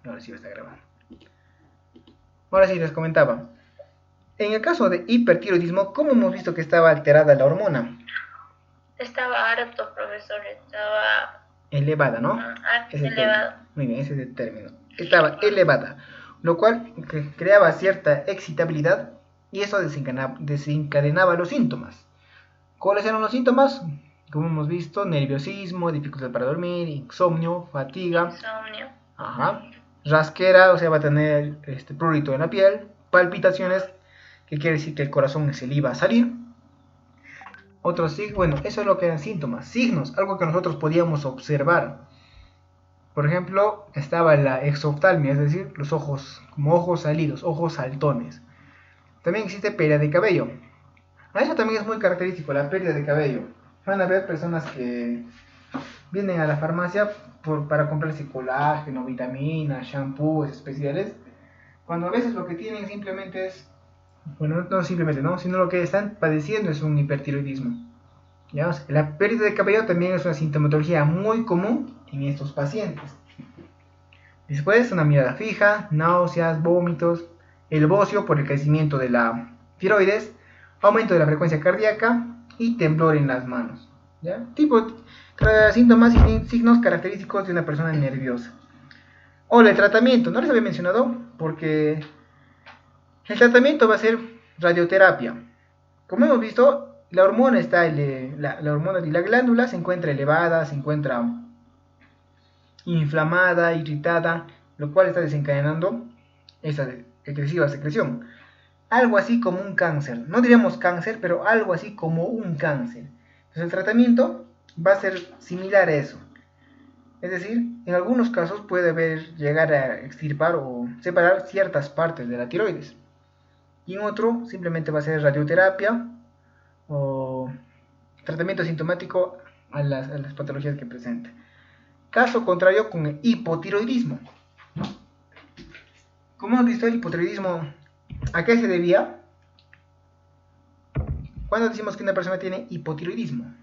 Ahora sí está grabando. Ahora sí les comentaba. En el caso de hipertiroidismo, ¿cómo hemos visto que estaba alterada la hormona? Estaba harto, profesor, estaba Elevada, ¿no? elevado. Muy bien, ese es el término. Estaba elevada, lo cual creaba cierta excitabilidad y eso desencadenaba los síntomas. ¿Cuáles eran los síntomas? Como hemos visto, nerviosismo, dificultad para dormir, insomnio, fatiga. Insomnio. Ajá. Rasquera, o sea, va a tener prurito en la piel, palpitaciones, que quiere decir que el corazón se le iba a salir. Otros signos, bueno, eso es lo que eran síntomas, signos, algo que nosotros podíamos observar. Por ejemplo, estaba la exoftalmia, es decir, los ojos, como ojos salidos, ojos saltones. También existe pérdida de cabello. A eso también es muy característico, la pérdida de cabello. Van a ver personas que vienen a la farmacia para comprarse colágeno, vitaminas, shampoos especiales, cuando a veces lo que tienen simplemente es, bueno, no simplemente, ¿no? Sino lo que están padeciendo es un hipertiroidismo. ¿Ya? O sea, la pérdida de cabello también es una sintomatología muy común en estos pacientes. Después, una mirada fija, náuseas, vómitos, el bocio por el crecimiento de la tiroides, aumento de la frecuencia cardíaca y temblor en las manos. ¿Ya? Síntomas y signos característicos de una persona nerviosa. Ahora, el tratamiento, no les había mencionado porque el tratamiento va a ser radioterapia. Como hemos visto, la hormona la hormona de la glándula se encuentra elevada, se encuentra inflamada, irritada, lo cual está desencadenando esa excesiva secreción. Algo así como un cáncer. No diríamos cáncer, pero algo así como un cáncer. Entonces el tratamiento va a ser similar a eso. Es decir, en algunos casos llegar a extirpar o separar ciertas partes de la tiroides. Y en otro simplemente va a ser radioterapia o tratamiento sintomático a las patologías que presenta. Caso contrario con el hipotiroidismo. Como hemos visto, el hipotiroidismo, ¿a qué se debía? ¿Cuándo decimos que una persona tiene hipotiroidismo?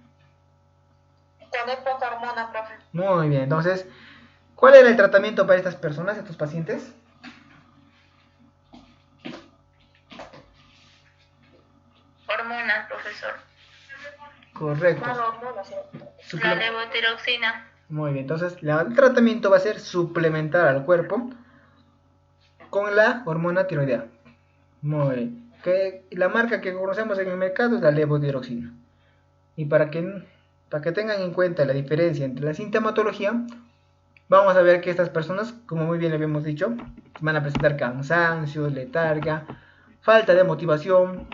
Cuando hay poca hormona, profe. Muy bien, entonces, ¿cuál era el tratamiento para estas personas, estos pacientes? Hormonas, profesor. Correcto. La levotiroxina. Muy bien, entonces el tratamiento va a ser suplementar al cuerpo con la hormona tiroidea. Muy bien. La marca que conocemos en el mercado es la levotiroxina. Y para que tengan en cuenta la diferencia entre la sintomatología, vamos a ver que estas personas, como muy bien le habíamos dicho, van a presentar cansancio, letargia, falta de motivación,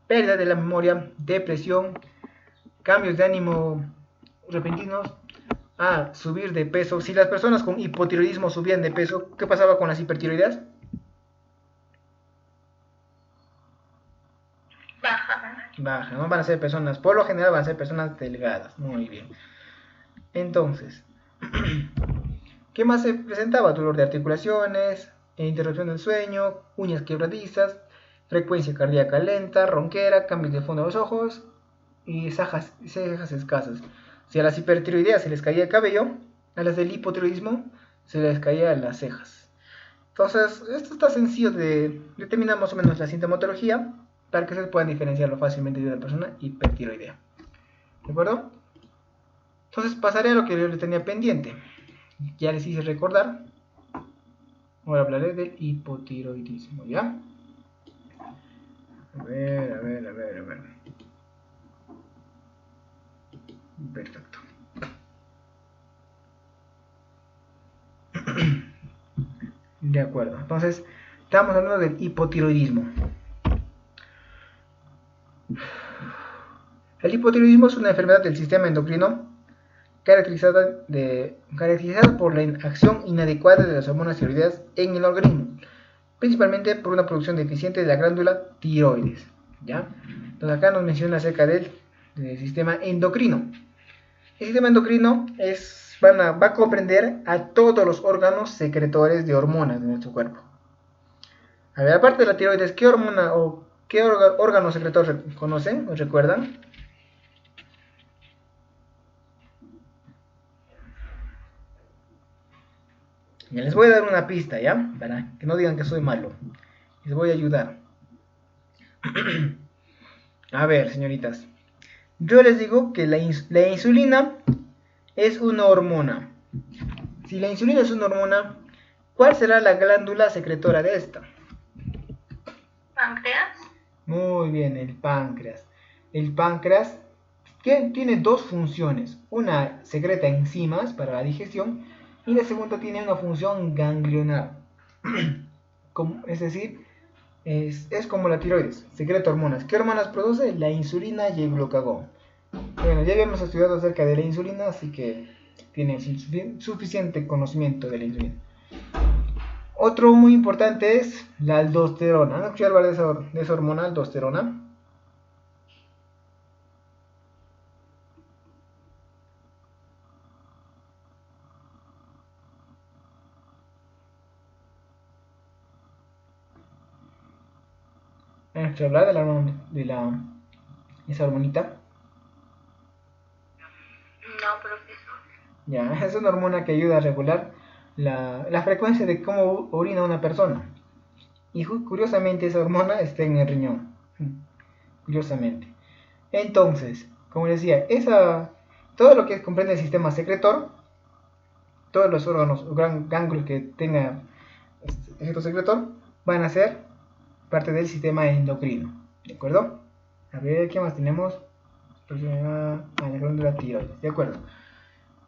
pérdida de la memoria, depresión, cambios de ánimo repentinos, subir de peso. Si las personas con hipotiroidismo subían de peso, ¿qué pasaba con las hipertiroideas? Baja, ¿no? Van a ser personas, por lo general van a ser personas delgadas. Muy bien. Entonces, ¿qué más se presentaba? Dolor de articulaciones, interrupción del sueño, uñas quebradizas, frecuencia cardíaca lenta, ronquera, cambios de fondo de los ojos y cejas escasas. Si a las hipertiroideas se les caía el cabello, a las del hipotiroidismo se les caían las cejas. Entonces, esto está sencillo de determinar más o menos la sintomatología para que se puedan diferenciarlo fácilmente de una persona hipertiroidea. ¿De acuerdo? Entonces pasaré a lo que yo le tenía pendiente. Ya les hice recordar. Ahora hablaré del hipotiroidismo, ¿ya? A ver. Perfecto. De acuerdo. Entonces, estamos hablando del hipotiroidismo. El hipotiroidismo es una enfermedad del sistema endocrino caracterizada por la acción inadecuada de las hormonas tiroideas en el organismo, principalmente por una producción deficiente de la glándula tiroides. ¿Ya? Entonces acá nos menciona acerca del sistema endocrino. El sistema endocrino va a comprender a todos los órganos secretores de hormonas de nuestro cuerpo. A ver, aparte de la tiroides, ¿qué hormona o qué órgano secretor conocen o recuerdan? Ya les voy a dar una pista, ¿ya? Para que no digan que soy malo. Les voy a ayudar. A ver, señoritas. Yo les digo que la insulina es una hormona. Si la insulina es una hormona, ¿cuál será la glándula secretora de esta? ¿Páncreas? Muy bien, el páncreas. El páncreas tiene dos funciones. Una secreta enzimas para la digestión y la segunda tiene una función ganglionar. Es decir, es como la tiroides, secreta hormonas. ¿Qué hormonas produce? La insulina y el glucagón. Bueno, ya habíamos estudiado acerca de la insulina, así que tiene suficiente conocimiento de la insulina. Otro muy importante es la aldosterona. ¿Han escuchado hablar de esa hormona, aldosterona? ¿Han escuchado hablar esa hormonita? No, profesor. Ya, es una hormona que ayuda a regular la frecuencia de cómo orina una persona. Y curiosamente esa hormona está en el riñón. Curiosamente. Entonces, como decía, todo lo que comprende el sistema secretor, todos los órganos o ganglios que tenga efecto secretor, van a ser parte del sistema endocrino. ¿De acuerdo? A ver, ¿qué más tenemos? La glándula tiroides. De acuerdo.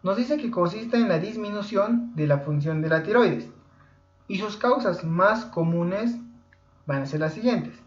Nos dice que consiste en la disminución de la función de la tiroides. Y sus causas más comunes van a ser las siguientes.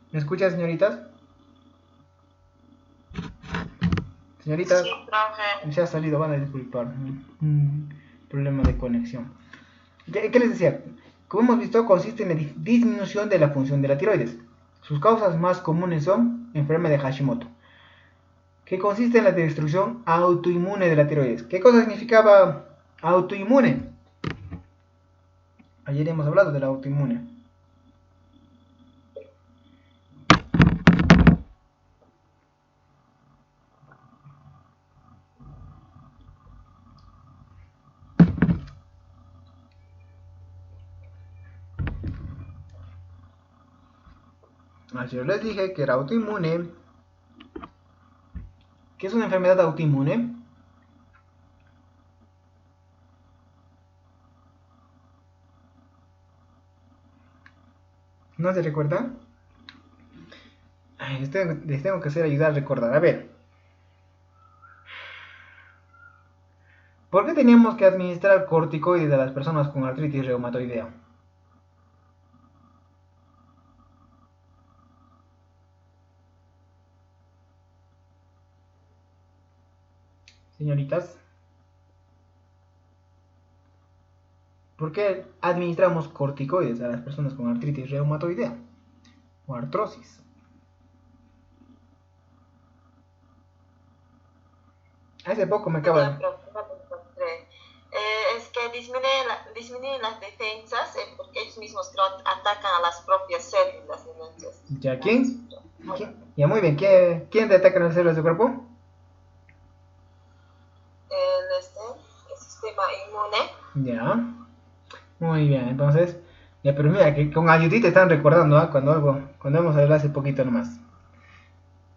¿Me escuchan, señoritas? Señoritas, Sí, profe. se ha salido, van a disculpar. Problema de conexión. ¿Qué les decía? Como hemos visto, consiste en la disminución de la función de la tiroides. Sus causas más comunes son enfermedad de Hashimoto, que consiste en la destrucción autoinmune de la tiroides. ¿Qué cosa significaba autoinmune? Ayer hemos hablado de la autoinmune. Ayer les dije que era autoinmune. ¿Qué es una enfermedad autoinmune? ¿No se recuerdan? Les tengo que hacer ayudar a recordar. A ver. ¿Por qué teníamos que administrar corticoides a las personas con artritis reumatoidea? Señoritas, ¿por qué administramos corticoides a las personas con artritis reumatoidea o artrosis? Hace poco me acabo de... Es que disminuyen las defensas porque ellos mismos atacan a las propias células. ¿Ya quién? Ya muy bien, ¿quién te ataca las células del cuerpo? El sistema inmune. Ya, muy bien, entonces... Ya, pero mira, que con ayudita están recordando, ¿eh? Cuando hemos hablado hace poquito nomás.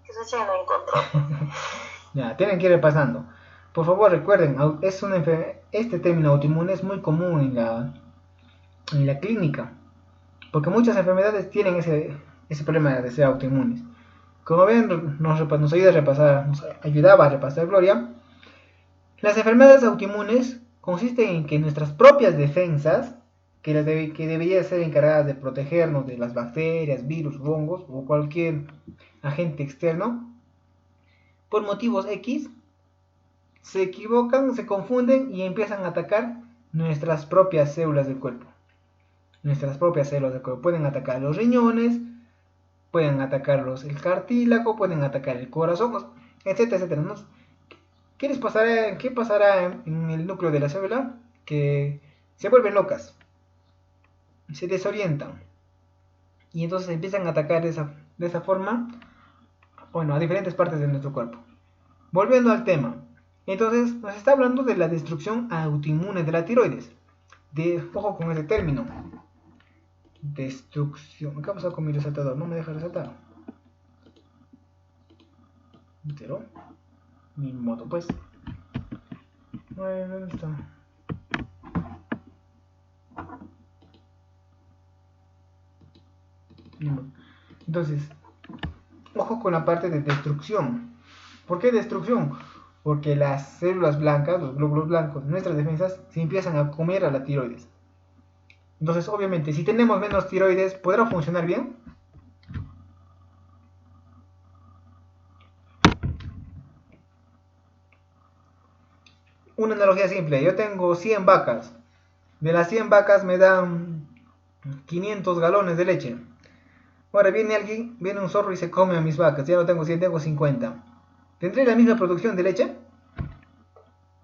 Que recién lo encontró. Ya, tienen que ir repasando. Por favor, recuerden, este término autoinmune es muy común en la clínica, porque muchas enfermedades tienen ese problema de ser autoinmunes. Como ven, nos ayuda a repasar, nos ayudaba a repasar Gloria. Las enfermedades autoinmunes consisten en que nuestras propias defensas, que deberían ser encargadas de protegernos de las bacterias, virus, hongos o cualquier agente externo, por motivos X, se equivocan, se confunden y empiezan a atacar nuestras propias células del cuerpo. Nuestras propias células del cuerpo pueden atacar los riñones, pueden atacarlos el cartílago, pueden atacar el corazón, etcétera, etcétera, ¿no? ¿Qué pasará en el núcleo de la célula? Que se vuelven locas, se desorientan y entonces empiezan a atacar de esa forma, bueno, a diferentes partes de nuestro cuerpo. Volviendo al tema, entonces nos está hablando de la destrucción autoinmune de la tiroides. Ojo con ese término. Destrucción. ¿Qué ha pasado con mi resaltador? No me deja resaltar. Entero. Ni modo, pues. ¿Dónde está? Entonces, ojo con la parte de destrucción. ¿Por qué destrucción? Porque las células blancas, los glóbulos blancos, nuestras defensas, se empiezan a comer a la tiroides. Entonces, obviamente, si tenemos menos tiroides, ¿podrá funcionar bien? Una analogía simple, yo tengo 100 vacas. De las 100 vacas me dan 500 galones de leche. Ahora viene un zorro y se come a mis vacas. Ya no tengo 100, tengo 50. ¿Tendré la misma producción de leche?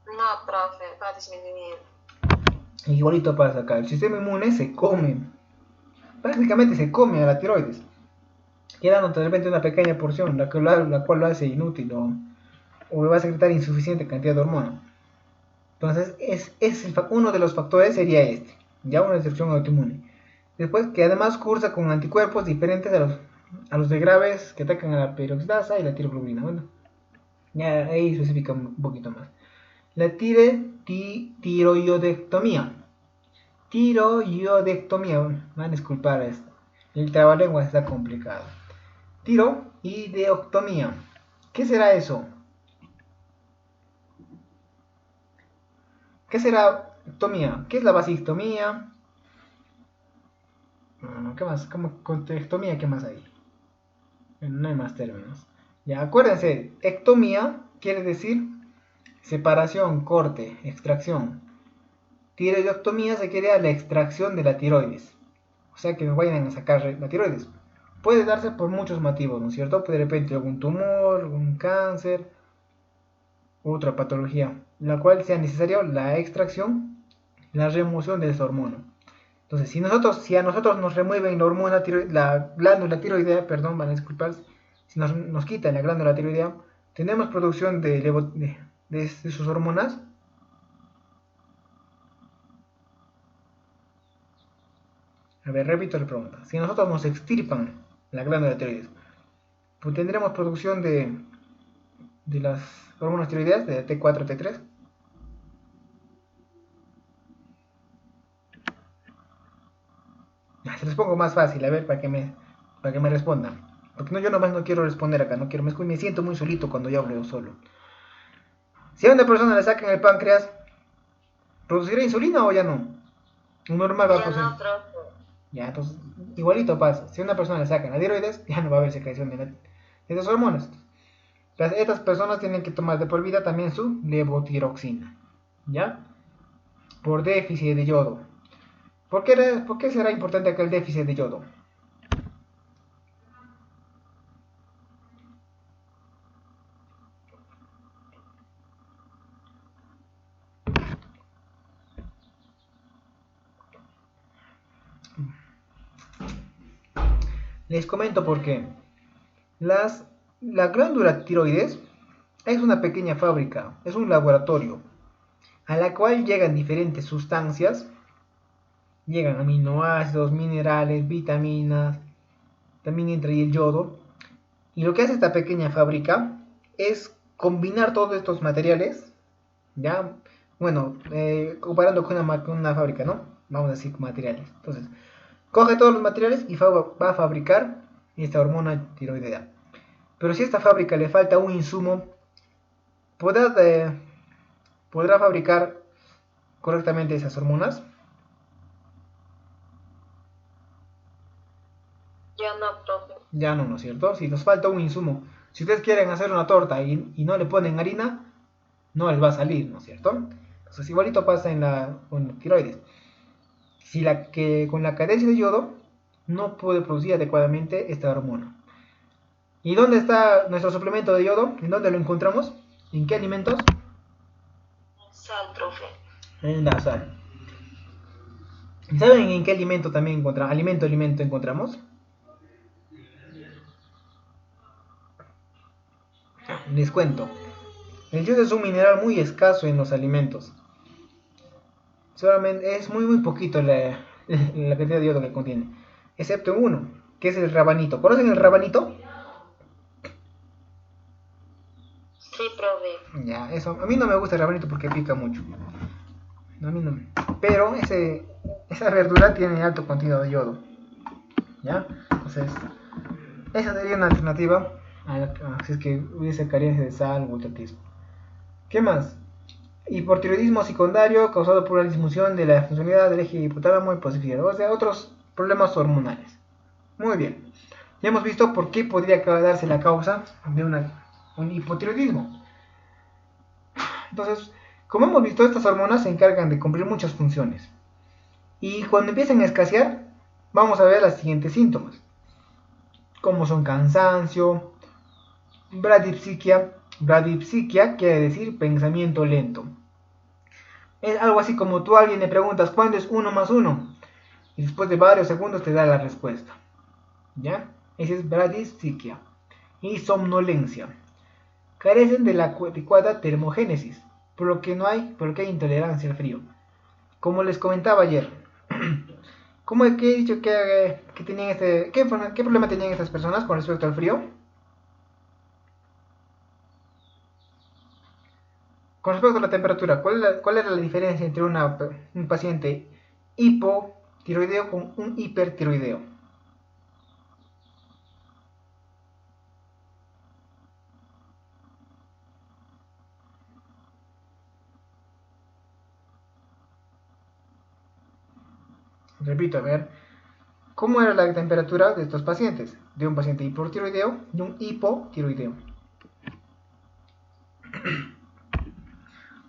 No, profe, va a disminuir. Igualito pasa acá. El sistema inmune se come. Prácticamente se come a la tiroides. Quedando de repente una pequeña porción, la cual lo hace inútil o le va a secretar insuficiente cantidad de hormona. Entonces, uno de los factores sería este. Ya una destrucción autoinmune. Después, que además cursa con anticuerpos diferentes a los de graves que atacan a la peroxidasa y la tiroglobulina. Bueno, ya ahí especifica un poquito más. La tiroidectomía. Tiroidectomía. Van a disculpar esto. El trabalengua está complicado. Tiroidectomía. ¿Qué será eso? ¿Qué será ectomía? ¿Qué es la vasectomía? ¿Qué más? ¿Cómo contextomía? ¿Qué más hay? No hay más términos. Ya, acuérdense, ectomía quiere decir separación, corte, extracción. Tiroidectomía se quiere a la extracción de la tiroides. O sea que me vayan a sacar la tiroides. Puede darse por muchos motivos, ¿no es cierto? De repente algún tumor, algún cáncer, otra patología, la cual sea necesaria la extracción, la remoción de esa hormona. Entonces, si a nosotros nos remueven la glándula tiroidea, perdón, van a disculpar, si nos quitan la glándula tiroidea, tenemos producción de sus hormonas. A ver, repito la pregunta. Si nosotros nos extirpan la glándula tiroides, pues tendremos producción de las hormonas tiroideas, de T4, T3. Se les pongo más fácil, a ver, para que me respondan. Porque no, yo nomás no quiero responder acá, no quiero, me siento muy solito cuando yo hablo solo. Si a una persona le sacan el páncreas, ¿producirá insulina o ya no? Normal va a producir. No, profe. Ya, entonces, igualito pasa. Si a una persona le sacan la tiroides, ya no va a haber secreción de esas hormonas. Estas personas tienen que tomar de por vida también su levotiroxina, ¿ya? Por déficit de yodo. ¿Por qué será importante aquel déficit de yodo? Les comento por qué. La glándula tiroides es una pequeña fábrica, es un laboratorio, a la cual llegan diferentes sustancias, llegan aminoácidos, minerales, vitaminas, también entra ahí el yodo, Y lo que hace esta pequeña fábrica es combinar todos estos materiales, ¿ya? Bueno, comparando con una fábrica, ¿no? Vamos a decir materiales. Entonces, coge todos los materiales y va a fabricar esta hormona tiroidea. Pero si a esta fábrica le falta un insumo, ¿podrá fabricar correctamente esas hormonas? Ya no, profe. Ya no, ¿no es cierto? Si nos falta un insumo, si ustedes quieren hacer una torta y no le ponen harina, no les va a salir, ¿no es cierto? Entonces igualito pasa con la tiroides. Si con la carencia de yodo no puede producir adecuadamente esta hormona. ¿Y dónde está nuestro suplemento de yodo? ¿En dónde lo encontramos? ¿En qué alimentos? Sal, profe. En la sal. ¿Saben en qué alimento también encontramos? Alimento encontramos. Les cuento. El yodo es un mineral muy escaso en los alimentos. Solamente es muy poquito la cantidad de yodo que contiene. Excepto uno, que es el rabanito. ¿Conocen el rabanito? Sí, profe. Ya, eso. A mí no me gusta el rabanito porque pica mucho. A mí no. Pero esa verdura tiene alto contenido de yodo. ¿Ya? Entonces, esa sería una alternativa si es que hubiese carencia de sal o tatismo. ¿Qué más? Hipotiroidismo secundario causado por la disminución de la funcionalidad del eje hipotálamo y hipofisio, o sea, otros problemas hormonales. Muy bien. Ya hemos visto por qué podría darse la causa de un hipotiroidismo. Entonces, como hemos visto, estas hormonas se encargan de cumplir muchas funciones. Y cuando empiezan a escasear, vamos a ver los siguientes síntomas, como son cansancio, bradipsiquia. Bradipsiquia quiere decir pensamiento lento. Es algo así como tú a alguien le preguntas ¿cuándo es 1 más 1? Y después de varios segundos te da la respuesta. ¿Ya? Esa es bradipsiquia. Y somnolencia. Carecen de la adecuada termogénesis, por lo que hay intolerancia al frío. Como les comentaba ayer, ¿cómo he dicho que tenían qué problema tenían estas personas con respecto al frío? Con respecto a la temperatura, ¿cuál era la diferencia entre un paciente hipotiroideo con un hipertiroideo? Repito, a ver, ¿cómo era la temperatura de estos pacientes? De un paciente hipotiroideo y un hipotiroideo.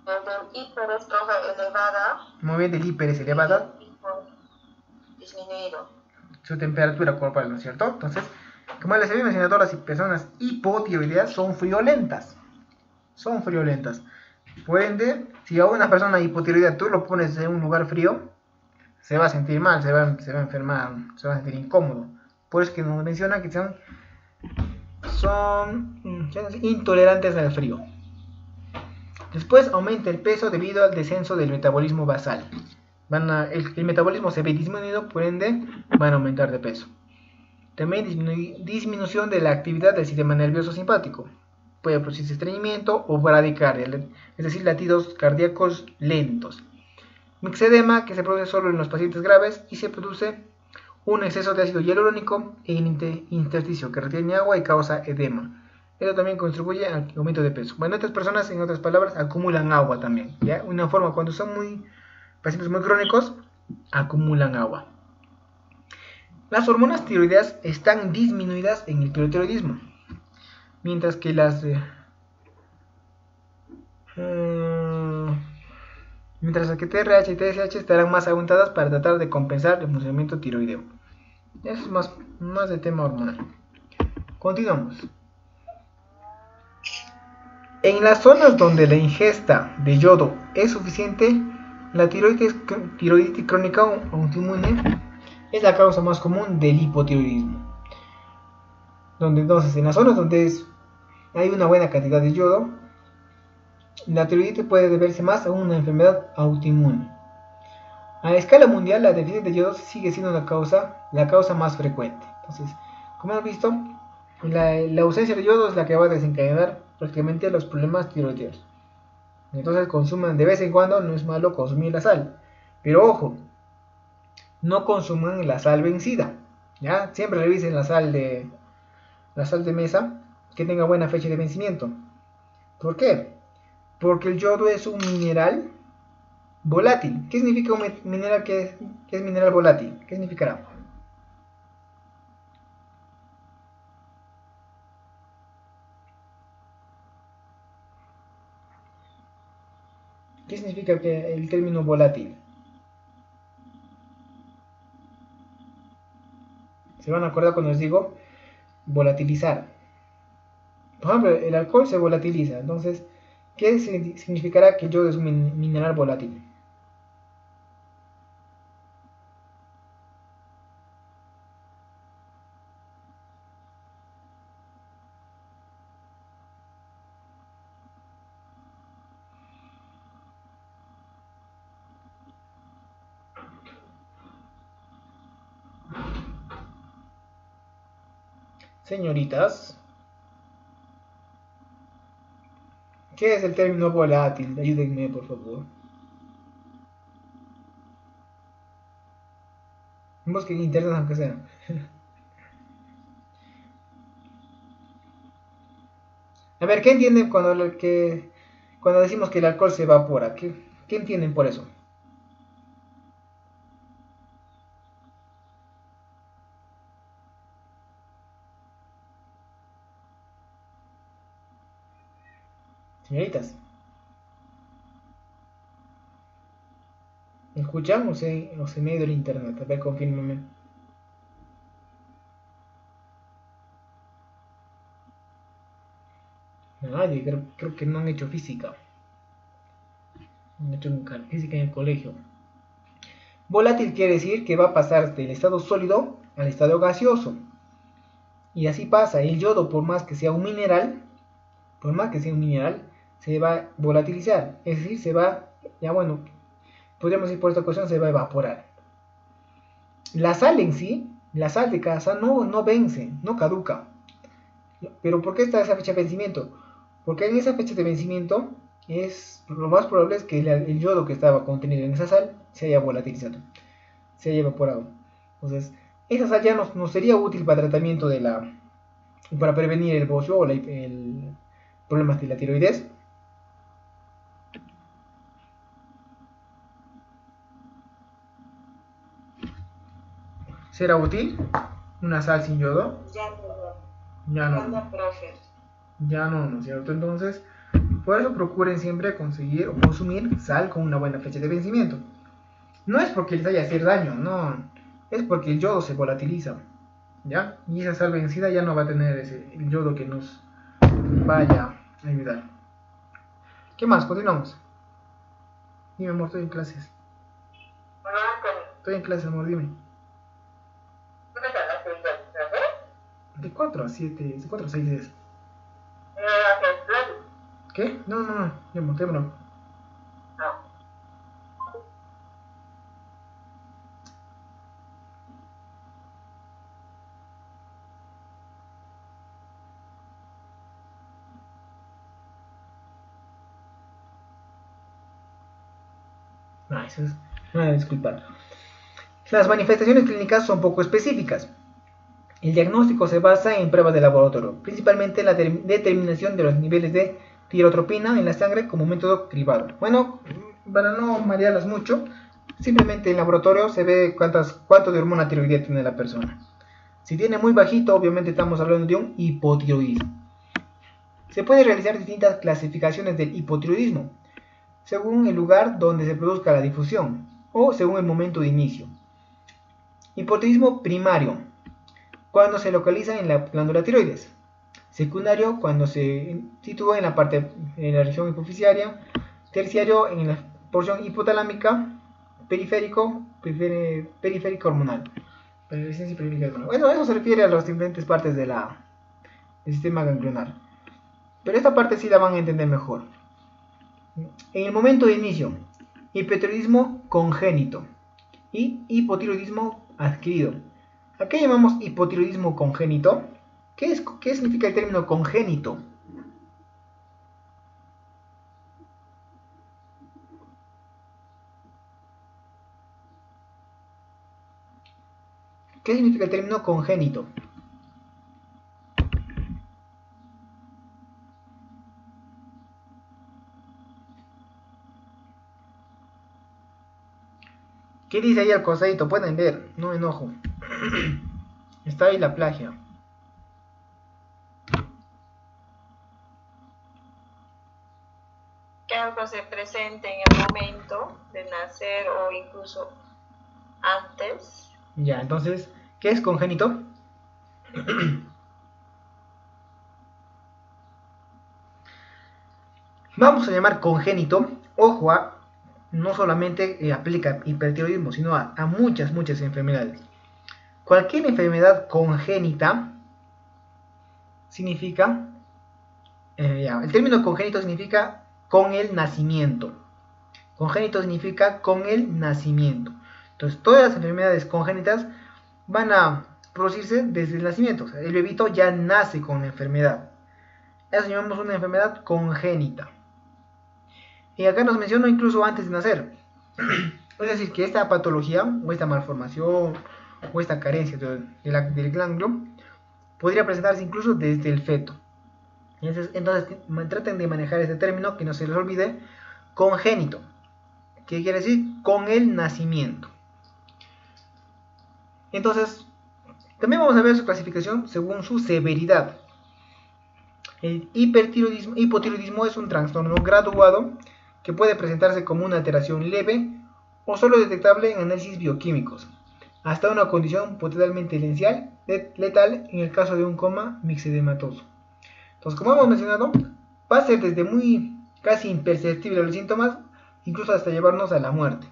El del hiper es, profe, elevada. Muy bien, del hiper es elevada. Disminuido. Su temperatura corporal, ¿no es cierto? Entonces, como les había mencionado, las personas hipotiroideas son friolentas. Son friolentas. Por ende, si a una persona hipotiroidea tú lo pones en un lugar frío, se va a sentir mal, se va a enfermar, se va a sentir incómodo. Por eso que nos menciona que son intolerantes al frío. Después aumenta el peso debido al descenso del metabolismo basal. El metabolismo se ve disminuido, por ende van a aumentar de peso. También disminución de la actividad del sistema nervioso simpático. Puede producirse estreñimiento o bradicardia, es decir, latidos cardíacos lentos. Mixedema, que se produce solo en los pacientes graves y se produce un exceso de ácido hialurónico en el intersticio que retiene agua y causa edema. Esto también contribuye al aumento de peso. Bueno, estas personas, en otras palabras, acumulan agua también. ¿Ya? Una forma, cuando son pacientes muy crónicos, acumulan agua. Las hormonas tiroideas están disminuidas en el hipotiroidismo, mientras que las TRH y TSH estarán más aumentadas para tratar de compensar el funcionamiento tiroideo. Eso es más de tema hormonal. Continuamos. En las zonas donde la ingesta de yodo es suficiente, la tiroiditis crónica o autoinmune es la causa más común del hipotiroidismo. Entonces, en las zonas donde hay una buena cantidad de yodo, la tiroiditis puede deberse más a una enfermedad autoinmune. A escala mundial, la deficiencia de yodo sigue siendo la causa más frecuente. Entonces, como hemos visto, La ausencia de yodo es la que va a desencadenar prácticamente los problemas tiroideos. Entonces consuman de vez en cuando, no es malo consumir la sal. Pero ojo, no consuman la sal vencida. ¿Ya? Siempre revisen la sal de mesa que tenga buena fecha de vencimiento. ¿Por qué? Porque el yodo es un mineral volátil. ¿Qué significa un mineral que es mineral volátil? ¿Qué significará? ¿Qué significa que el término volátil? Se van a acordar cuando les digo volatilizar. Por ejemplo, el alcohol se volatiliza. Entonces, ¿qué significará que el yodo es un mineral volátil? Señoritas, ¿qué es el término volátil? Ayúdenme, por favor. Busquen internet aunque sea. A ver, ¿qué entienden cuando decimos que el alcohol se evapora? ¿Qué entienden por eso? Señoritas, ¿me escuchan o se me ha ido el internet? A ver, confírmenme. Nadie, creo que no han hecho física. Han hecho física en el colegio. Volátil quiere decir que va a pasar del estado sólido al estado gaseoso. Y así pasa. El yodo, por más que sea un mineral, se va a volatilizar. Es decir, se va, ya bueno, podríamos decir por esta cuestión, se va a evaporar. La sal en sí, la sal de casa no vence, no caduca. Pero ¿por qué está esa fecha de vencimiento? Porque en esa fecha de vencimiento lo más probable es que el yodo que estaba contenido en esa sal se haya volatilizado, se haya evaporado. Entonces, esa sal ya no sería útil para tratamiento para prevenir el bocio o el problemas de la tiroides. ¿Será útil una sal sin yodo? Ya no, ya no, ¿no es cierto? Entonces, por eso procuren siempre conseguir o consumir sal con una buena fecha de vencimiento. No es porque les vaya a hacer daño, no, es porque el yodo se volatiliza, ¿ya? Y esa sal vencida ya no va a tener el yodo que nos vaya a ayudar. ¿Qué más? Continuamos. Dime, amor, estoy en clases. Estoy en clases, amor, dime. De 4 a 7, de 4 a 6 es. ¿Qué? No, ya monté, bro. No, eso es. Me voy a disculpar. Las manifestaciones clínicas son poco específicas. El diagnóstico se basa en pruebas de laboratorio, principalmente la determinación de los niveles de tirotropina en la sangre como método cribado. Bueno, para no marearlas mucho, simplemente en laboratorio se ve cuánto de hormona tiroidea tiene la persona. Si tiene muy bajito, obviamente estamos hablando de un hipotiroidismo. Se puede realizar distintas clasificaciones del hipotiroidismo, según el lugar donde se produzca la difusión o según el momento de inicio. Hipotiroidismo primario, cuando se localiza en la glándula tiroides. Secundario, cuando se sitúa en la región hipoficiaria. Terciario, en la porción hipotalámica. Periférico hormonal. Bueno, eso se refiere a las diferentes partes del sistema ganglionar. Pero esta parte sí la van a entender mejor. En el momento de inicio, hipotiroidismo congénito y hipotiroidismo adquirido. ¿A qué llamamos hipotiroidismo congénito? ¿Qué significa el término congénito? ¿Qué significa el término congénito? ¿Qué dice ahí al costadito? Pueden ver, no me enojo. Está ahí la plagia. Que algo se presente en el momento de nacer o incluso antes. Ya, entonces, ¿qué es congénito? Vamos a llamar congénito, ojo, no solamente aplica hipertiroidismo, sino a muchas enfermedades. Cualquier enfermedad congénita significa, el término congénito significa con el nacimiento. Congénito significa con el nacimiento. Entonces, todas las enfermedades congénitas van a producirse desde el nacimiento. O sea, el bebito ya nace con la enfermedad. Eso llamamos una enfermedad congénita. Y acá nos menciona incluso antes de nacer. Es decir, que esta patología, o esta malformación, o esta carencia del ganglio, podría presentarse incluso desde el feto. Entonces traten de manejar este término, que no se les olvide, congénito, que quiere decir con el nacimiento. Entonces, también vamos a ver su clasificación según su severidad. El hipotiroidismo es un trastorno graduado que puede presentarse como una alteración leve o solo detectable en análisis bioquímicos, hasta una condición potencialmente letal en el caso de un coma mixedematoso. Entonces, como hemos mencionado, va a ser desde muy casi imperceptible los síntomas, incluso hasta llevarnos a la muerte.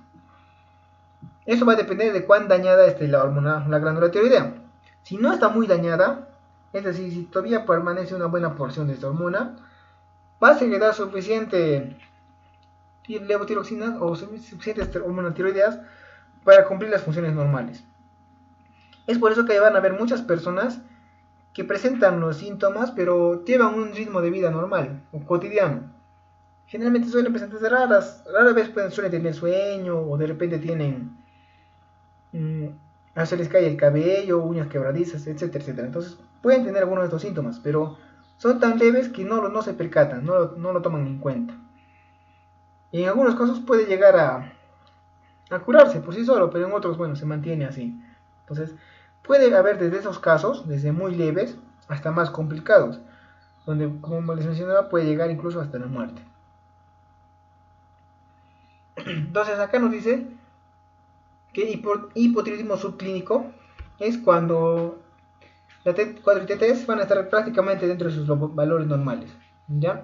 Eso va a depender de cuán dañada esté la glándula tiroidea. Si no está muy dañada, es decir, si todavía permanece una buena porción de esta hormona, va a segregar suficiente levotiroxina o suficientes hormonas tiroideas para cumplir las funciones normales. Es por eso que van a haber muchas personas que presentan los síntomas, pero llevan un ritmo de vida normal o cotidiano. Generalmente suelen presentarse rara vez suelen tener sueño o de repente tienen se les cae el cabello, uñas quebradizas, etcétera, etcétera. Entonces pueden tener algunos de estos síntomas, pero son tan leves que no se percatan, no lo toman en cuenta. Y en algunos casos puede llegar a curarse por sí solo, pero en otros, bueno, se mantiene así. Entonces, puede haber desde esos casos, desde muy leves hasta más complicados, donde, como les mencionaba, puede llegar incluso hasta la muerte. Entonces, acá nos dice que hipotiroidismo subclínico es cuando la T4 y T3 van a estar prácticamente dentro de sus valores normales, ¿ya?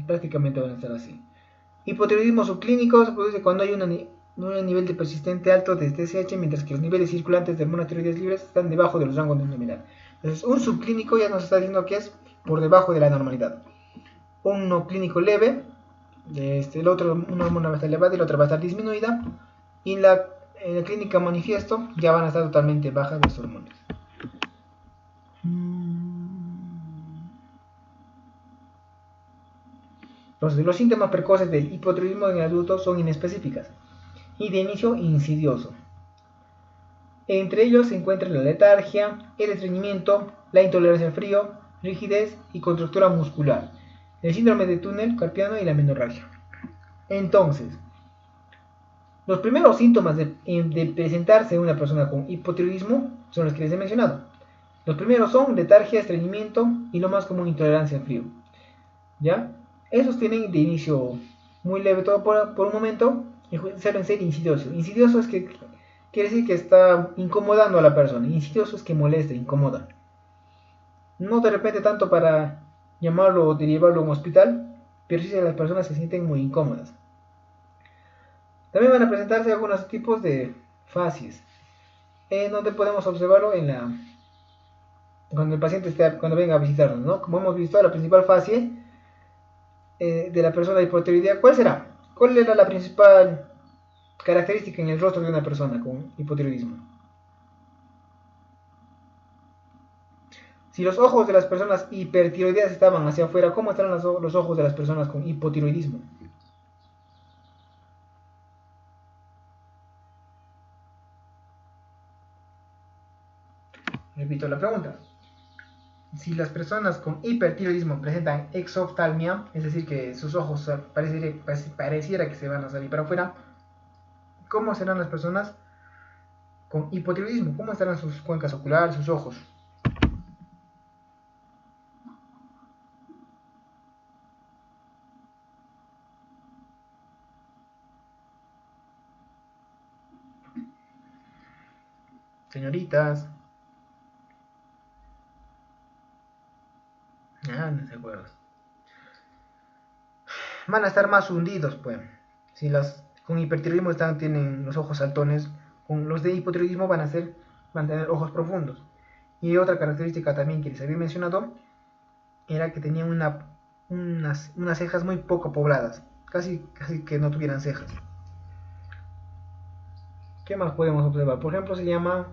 Prácticamente van a estar así. Hipotiroidismo subclínico se produce cuando hay un nivel de persistente alto de TSH, mientras que los niveles circulantes de hormonas tiroides libres están debajo de los rangos de normalidad. Entonces, un subclínico ya nos está diciendo que es por debajo de la normalidad. Un no clínico leve, el otro, una hormona va a estar elevada y la otra va a estar disminuida. Y en la clínica manifiesto ya van a estar totalmente bajas las hormonas. Entonces, los síntomas precoces del hipotiroidismo en adultos son inespecíficas y de inicio insidioso. Entre ellos se encuentran la letargia, el estreñimiento, la intolerancia al frío, rigidez y contractura muscular, el síndrome de túnel carpiano y la menorragia. Entonces, los primeros síntomas de presentarse una persona con hipotiroidismo son los que les he mencionado. Los primeros son letargia, estreñimiento y lo más común, intolerancia al frío. ¿Ya? Esos tienen de inicio muy leve todo por un momento y suelen ser insidiosos. Insidioso es que quiere decir que está incomodando a la persona. Insidioso es que molesta, incomoda. No de repente tanto para llamarlo o derivarlo a un hospital, pero sí las personas se sienten muy incómodas. También van a presentarse algunos tipos de facies, donde podemos observarlo cuando el paciente cuando venga a visitarnos, ¿no? Como hemos visto, la principal facie de la persona hipotiroidea, ¿cuál será? ¿Cuál era la principal característica en el rostro de una persona con hipotiroidismo? Si los ojos de las personas hipertiroideas estaban hacia afuera, ¿cómo estarán los ojos de las personas con hipotiroidismo? Repito la pregunta. Si las personas con hipertiroidismo presentan exoftalmia, es decir, que sus ojos pareciera que se van a salir para afuera, ¿cómo serán las personas con hipotiroidismo? ¿Cómo estarán sus cuencas oculares, sus ojos? Señoritas. No se acuerdan. Van a estar más hundidos, pues. Si las con hipertiroidismo tienen los ojos saltones, con los de hipotiroidismo van a tener ojos profundos. Y otra característica también que les había mencionado era que tenían unas cejas muy poco pobladas, casi que no tuvieran cejas. ¿Qué más podemos observar? Por ejemplo, se llama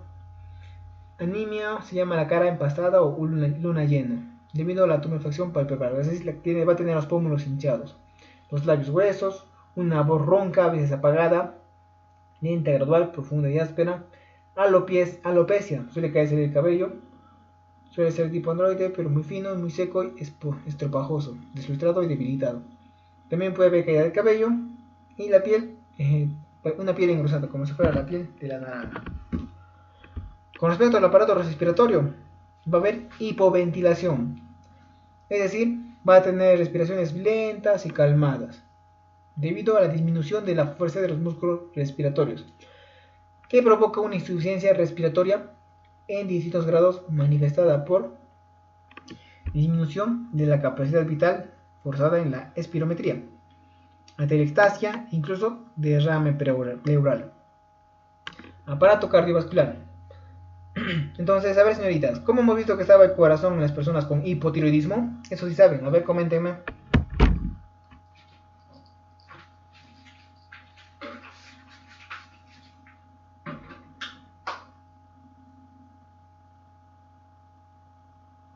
anemia, se llama la cara empastada o luna llena, debido a la tumefacción palpebral, es decir, va a tener los pómulos hinchados, los labios gruesos, una voz ronca, a veces apagada, lenta, gradual, profunda y áspera, alopecia, suele caerse el cabello, suele ser tipo androide, pero muy fino, muy seco y estropajoso, deslustrado y debilitado. También puede haber caída del cabello y la piel, una piel engrosada, como si fuera la piel de la naranja. Con respecto al aparato respiratorio, va a haber hipoventilación, es decir, va a tener respiraciones lentas y calmadas, debido a la disminución de la fuerza de los músculos respiratorios, que provoca una insuficiencia respiratoria en distintos grados manifestada por disminución de la capacidad vital forzada en la espirometría, atelectasia e incluso derrame pleural. Aparato cardiovascular. Entonces, a ver, señoritas, ¿cómo hemos visto que estaba el corazón en las personas con hipotiroidismo? Eso sí saben, a ver, coméntenme.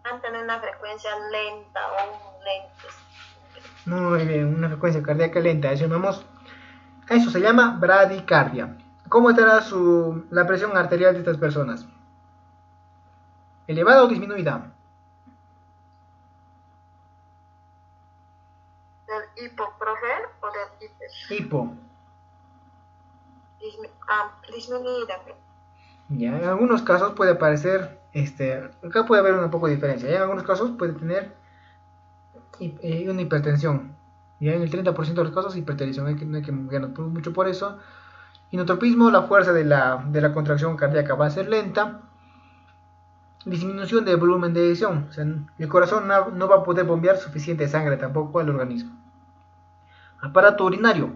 Van a tener una frecuencia lenta o lenta. Muy bien, una frecuencia cardíaca lenta. Eso se llama bradicardia. ¿Cómo estará la presión arterial de estas personas? ¿Elevada o disminuida? ¿Del hipo, profe? ¿O del hiper? Hipo. Disminuida. Ya, en algunos casos puede aparecer, acá puede haber un poco de diferencia. Ya en algunos casos puede tener una hipertensión. Ya en el 30% de los casos hipertensión, no hay que movernos mucho por eso. Inotropismo, la fuerza de la contracción cardíaca va a ser lenta. Disminución del volumen de eyección, o sea, el corazón no va a poder bombear suficiente sangre tampoco al organismo. Aparato urinario.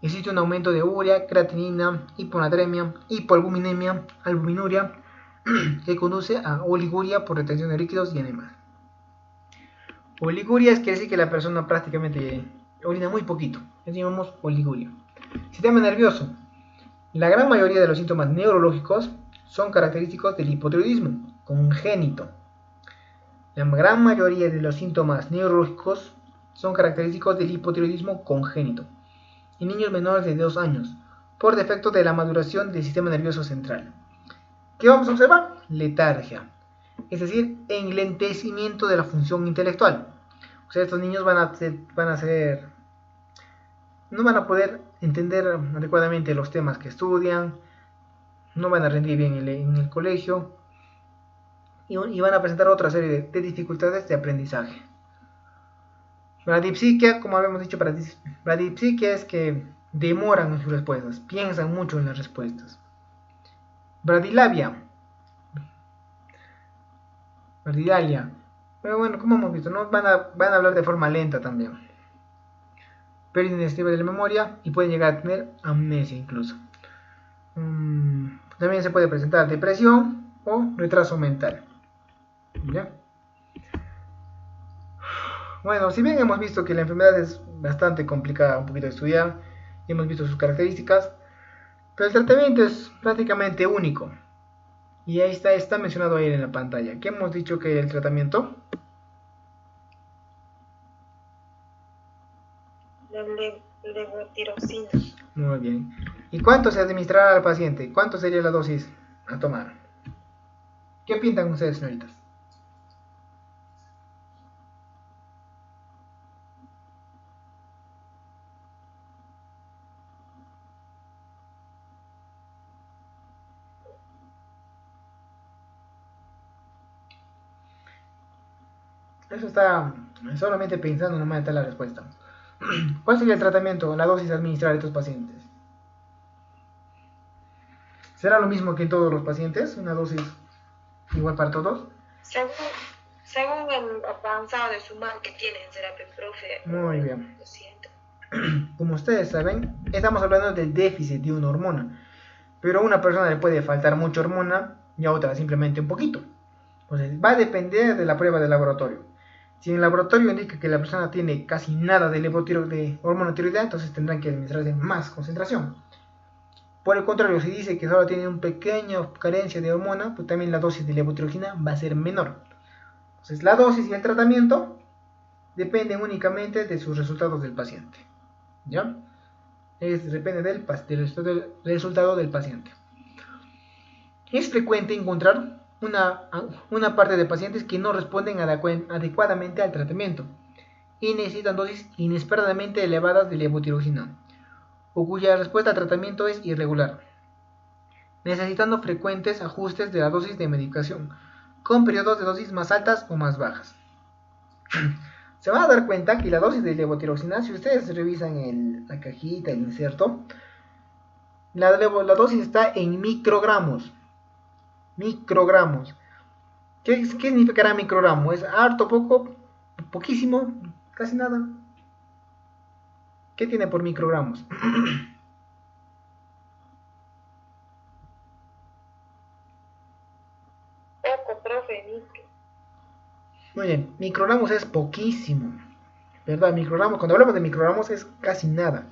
Existe un aumento de urea, creatinina, hiponatremia, hipoalbuminemia, albuminuria, que conduce a oliguria por retención de líquidos y enemas. Oliguria quiere decir que la persona prácticamente orina muy poquito. Eso llamamos oliguria. Sistema nervioso. La gran mayoría de los síntomas neurológicos son característicos del hipotiroidismo congénito. La gran mayoría de los síntomas neurológicos son característicos del hipotiroidismo congénito en niños menores de 2 años, por defecto de la maduración del sistema nervioso central. ¿Qué vamos a observar? Letargia, es decir, enlentecimiento de la función intelectual. O sea, estos niños no van a poder entender adecuadamente los temas que estudian, no van a rendir bien en el colegio y van a presentar otra serie de dificultades de aprendizaje. Bradipsiquia, como habíamos dicho, bradipsiquia es que demoran en sus respuestas, piensan mucho en las respuestas. Bradilalia. Pero bueno, como hemos visto, ¿no? van a hablar de forma lenta también. Pérdida inestible de la memoria y pueden llegar a tener amnesia incluso. También se puede presentar depresión o retraso mental. ¿Ya? Bueno, si bien hemos visto que la enfermedad es bastante complicada un poquito de estudiar, y hemos visto sus características, pero el tratamiento es prácticamente único. Y ahí está mencionado ahí en la pantalla. ¿Qué hemos dicho que el tratamiento? La levotiroxina. Muy bien. ¿Y cuánto se administrará al paciente? ¿Cuánto sería la dosis a tomar? ¿Qué piensan ustedes, señoritas? Eso está solamente pensando, nomás está la respuesta. ¿Cuál sería el tratamiento, la dosis a administrar a estos pacientes? ¿Será lo mismo que en todos los pacientes? ¿Una dosis igual para todos? Según el avanzado de su mal que tienen, será que profe. Muy bien. Lo siento. Como ustedes saben, estamos hablando del déficit de una hormona. Pero a una persona le puede faltar mucha hormona y a otra simplemente un poquito. Entonces, va a depender de la prueba de laboratorio. Si en el laboratorio indica que la persona tiene casi nada de hormona tiroidea, entonces tendrán que administrarse más concentración. Por el contrario, si dice que solo tiene una pequeña carencia de hormona, pues también la dosis de levotiroxina va a ser menor. Entonces, la dosis y el tratamiento dependen únicamente de sus resultados del paciente. ¿Ya? Depende del resultado del paciente. Es frecuente encontrar una parte de pacientes que no responden adecuadamente al tratamiento y necesitan dosis inesperadamente elevadas de levotiroxina, o cuya respuesta al tratamiento es irregular, necesitando frecuentes ajustes de la dosis de medicación, con periodos de dosis más altas o más bajas. Se van a dar cuenta que la dosis de levotiroxina, si ustedes revisan la cajita, el inserto, la dosis está en microgramos. Microgramos. ¿Qué significará microgramo? ¿Es harto, poco, poquísimo, casi nada? ¿Qué tiene por microgramos? Poco, profe, micro. Muy bien, microgramos es poquísimo, ¿verdad? Microgramos, cuando hablamos de microgramos es casi nada.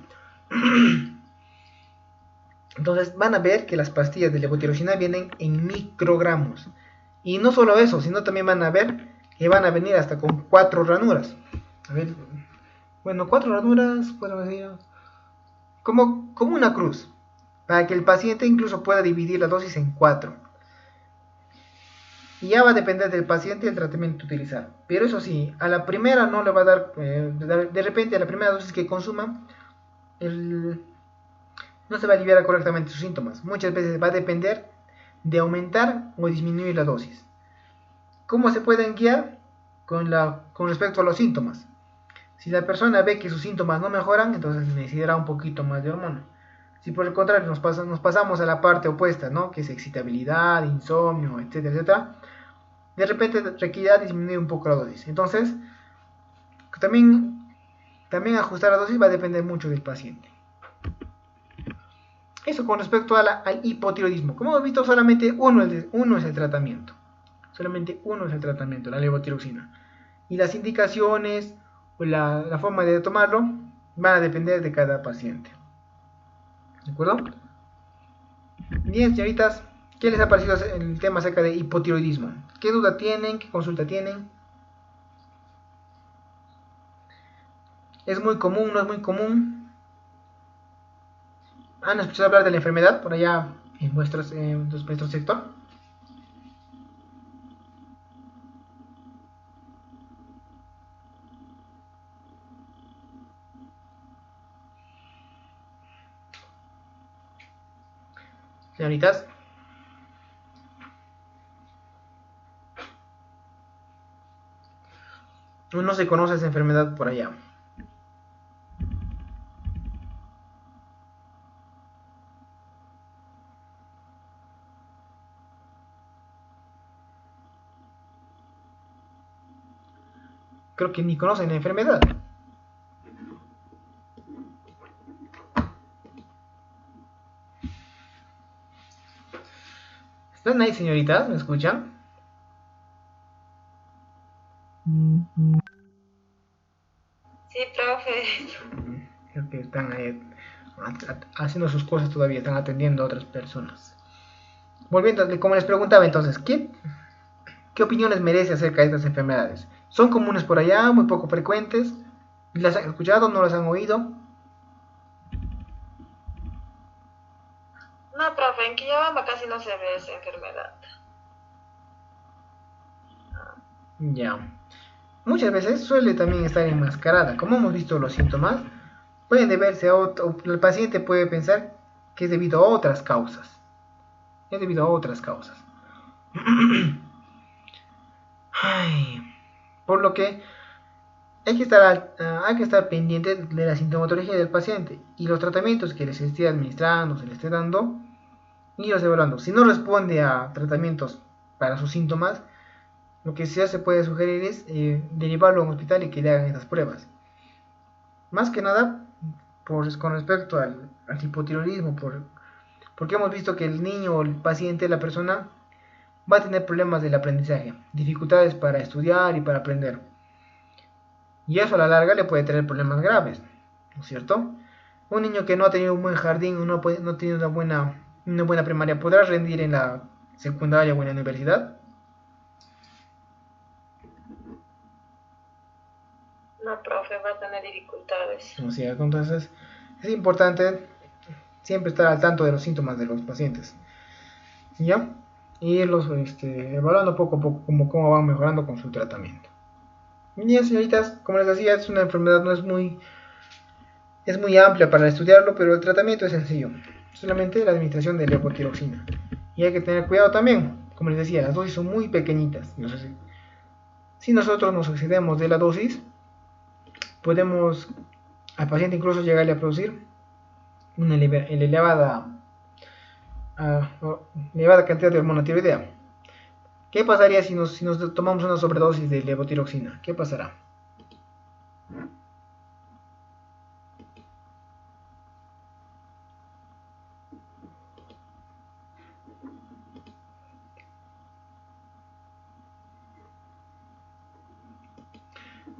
Entonces van a ver que las pastillas de levotiroxina vienen en microgramos. Y no solo eso, sino también van a ver que van a venir hasta con 4 ranuras. A ver, bueno, 4 ranuras, podemos decir, como una cruz, para que el paciente incluso pueda dividir la dosis en 4. Y ya va a depender del paciente y el tratamiento utilizar. Pero eso sí, a la primera no le va a dar, de repente a la primera dosis que consuma, no se va a aliviar correctamente sus síntomas. Muchas veces va a depender de aumentar o disminuir la dosis. ¿Cómo se pueden guiar? Con respecto a los síntomas. Si la persona ve que sus síntomas no mejoran, entonces necesitará un poquito más de hormona. Si por el contrario nos pasamos a la parte opuesta, ¿no? Que es excitabilidad, insomnio, etcétera, etcétera, de repente requerirá disminuir un poco la dosis. Entonces, también ajustar la dosis va a depender mucho del paciente. Eso con respecto al hipotiroidismo. Como hemos visto, solamente uno es el tratamiento. Solamente uno es el tratamiento, la levotiroxina. Y las indicaciones o la forma de tomarlo van a depender de cada paciente. ¿De acuerdo? Bien, señoritas, ¿qué les ha parecido el tema acerca de hipotiroidismo? ¿Qué duda tienen? ¿Qué consulta tienen? ¿Es muy común? ¿No es muy común? ¿Han escuchado hablar de la enfermedad por allá en vuestro sector? Señoritas, no se conoce esa enfermedad por allá. Creo que ni conocen la enfermedad. ¿Están ahí, señoritas? ¿Me escuchan? Sí, profe. Creo que están ahí haciendo sus cosas todavía, están atendiendo a otras personas. Volviendo, como les preguntaba entonces, ¿qué opiniones merece acerca de estas enfermedades? ¿Son comunes por allá, muy poco frecuentes? ¿Las han escuchado, no las han oído? No, profe, en Quillabamba casi no se ve esa enfermedad. Ya. Muchas veces suele también estar enmascarada. Como hemos visto, los síntomas pueden deberse a otro, el paciente puede pensar que es debido a otras causas. Es debido a otras causas. Ay, por lo que hay que estar pendiente de la sintomatología del paciente y los tratamientos que les esté administrando, se le esté dando, y los evaluando. Si no responde a tratamientos para sus síntomas, lo que sí se puede sugerir es derivarlo a un hospital y que le hagan estas pruebas. Más que nada, con respecto al hipotiroidismo, porque hemos visto que el niño o el paciente, la persona, va a tener problemas del aprendizaje, dificultades para estudiar y para aprender. Y eso a la larga le puede traer problemas graves, ¿no es cierto? Un niño que no ha tenido un buen jardín, no ha tenido una buena primaria, ¿podrá rendir en la secundaria o en la universidad? No, profe, va a tener dificultades. ¿No es cierto? Entonces, es importante siempre estar al tanto de los síntomas de los pacientes, ¿ya? Y irlos evaluando poco a poco cómo van mejorando con su tratamiento. Bien, señoritas, como les decía, es una enfermedad, no es muy amplia para estudiarlo, pero el tratamiento es sencillo, solamente la administración de levotiroxina. Y hay que tener cuidado también, como les decía, las dosis son muy pequeñitas. Entonces, si nosotros nos excedemos de la dosis, podemos al paciente incluso llegarle a producir una elevada cantidad de hormona tiroidea. ¿Qué pasaría si nos tomamos una sobredosis de levotiroxina? ¿Qué pasará?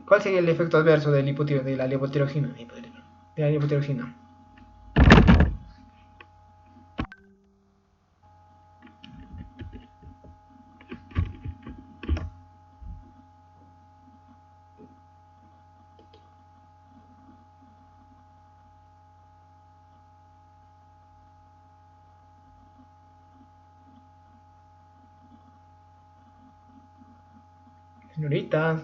¿Cuál sería el efecto adverso de la levotiroxina? De la levotiroxina. Señoritas.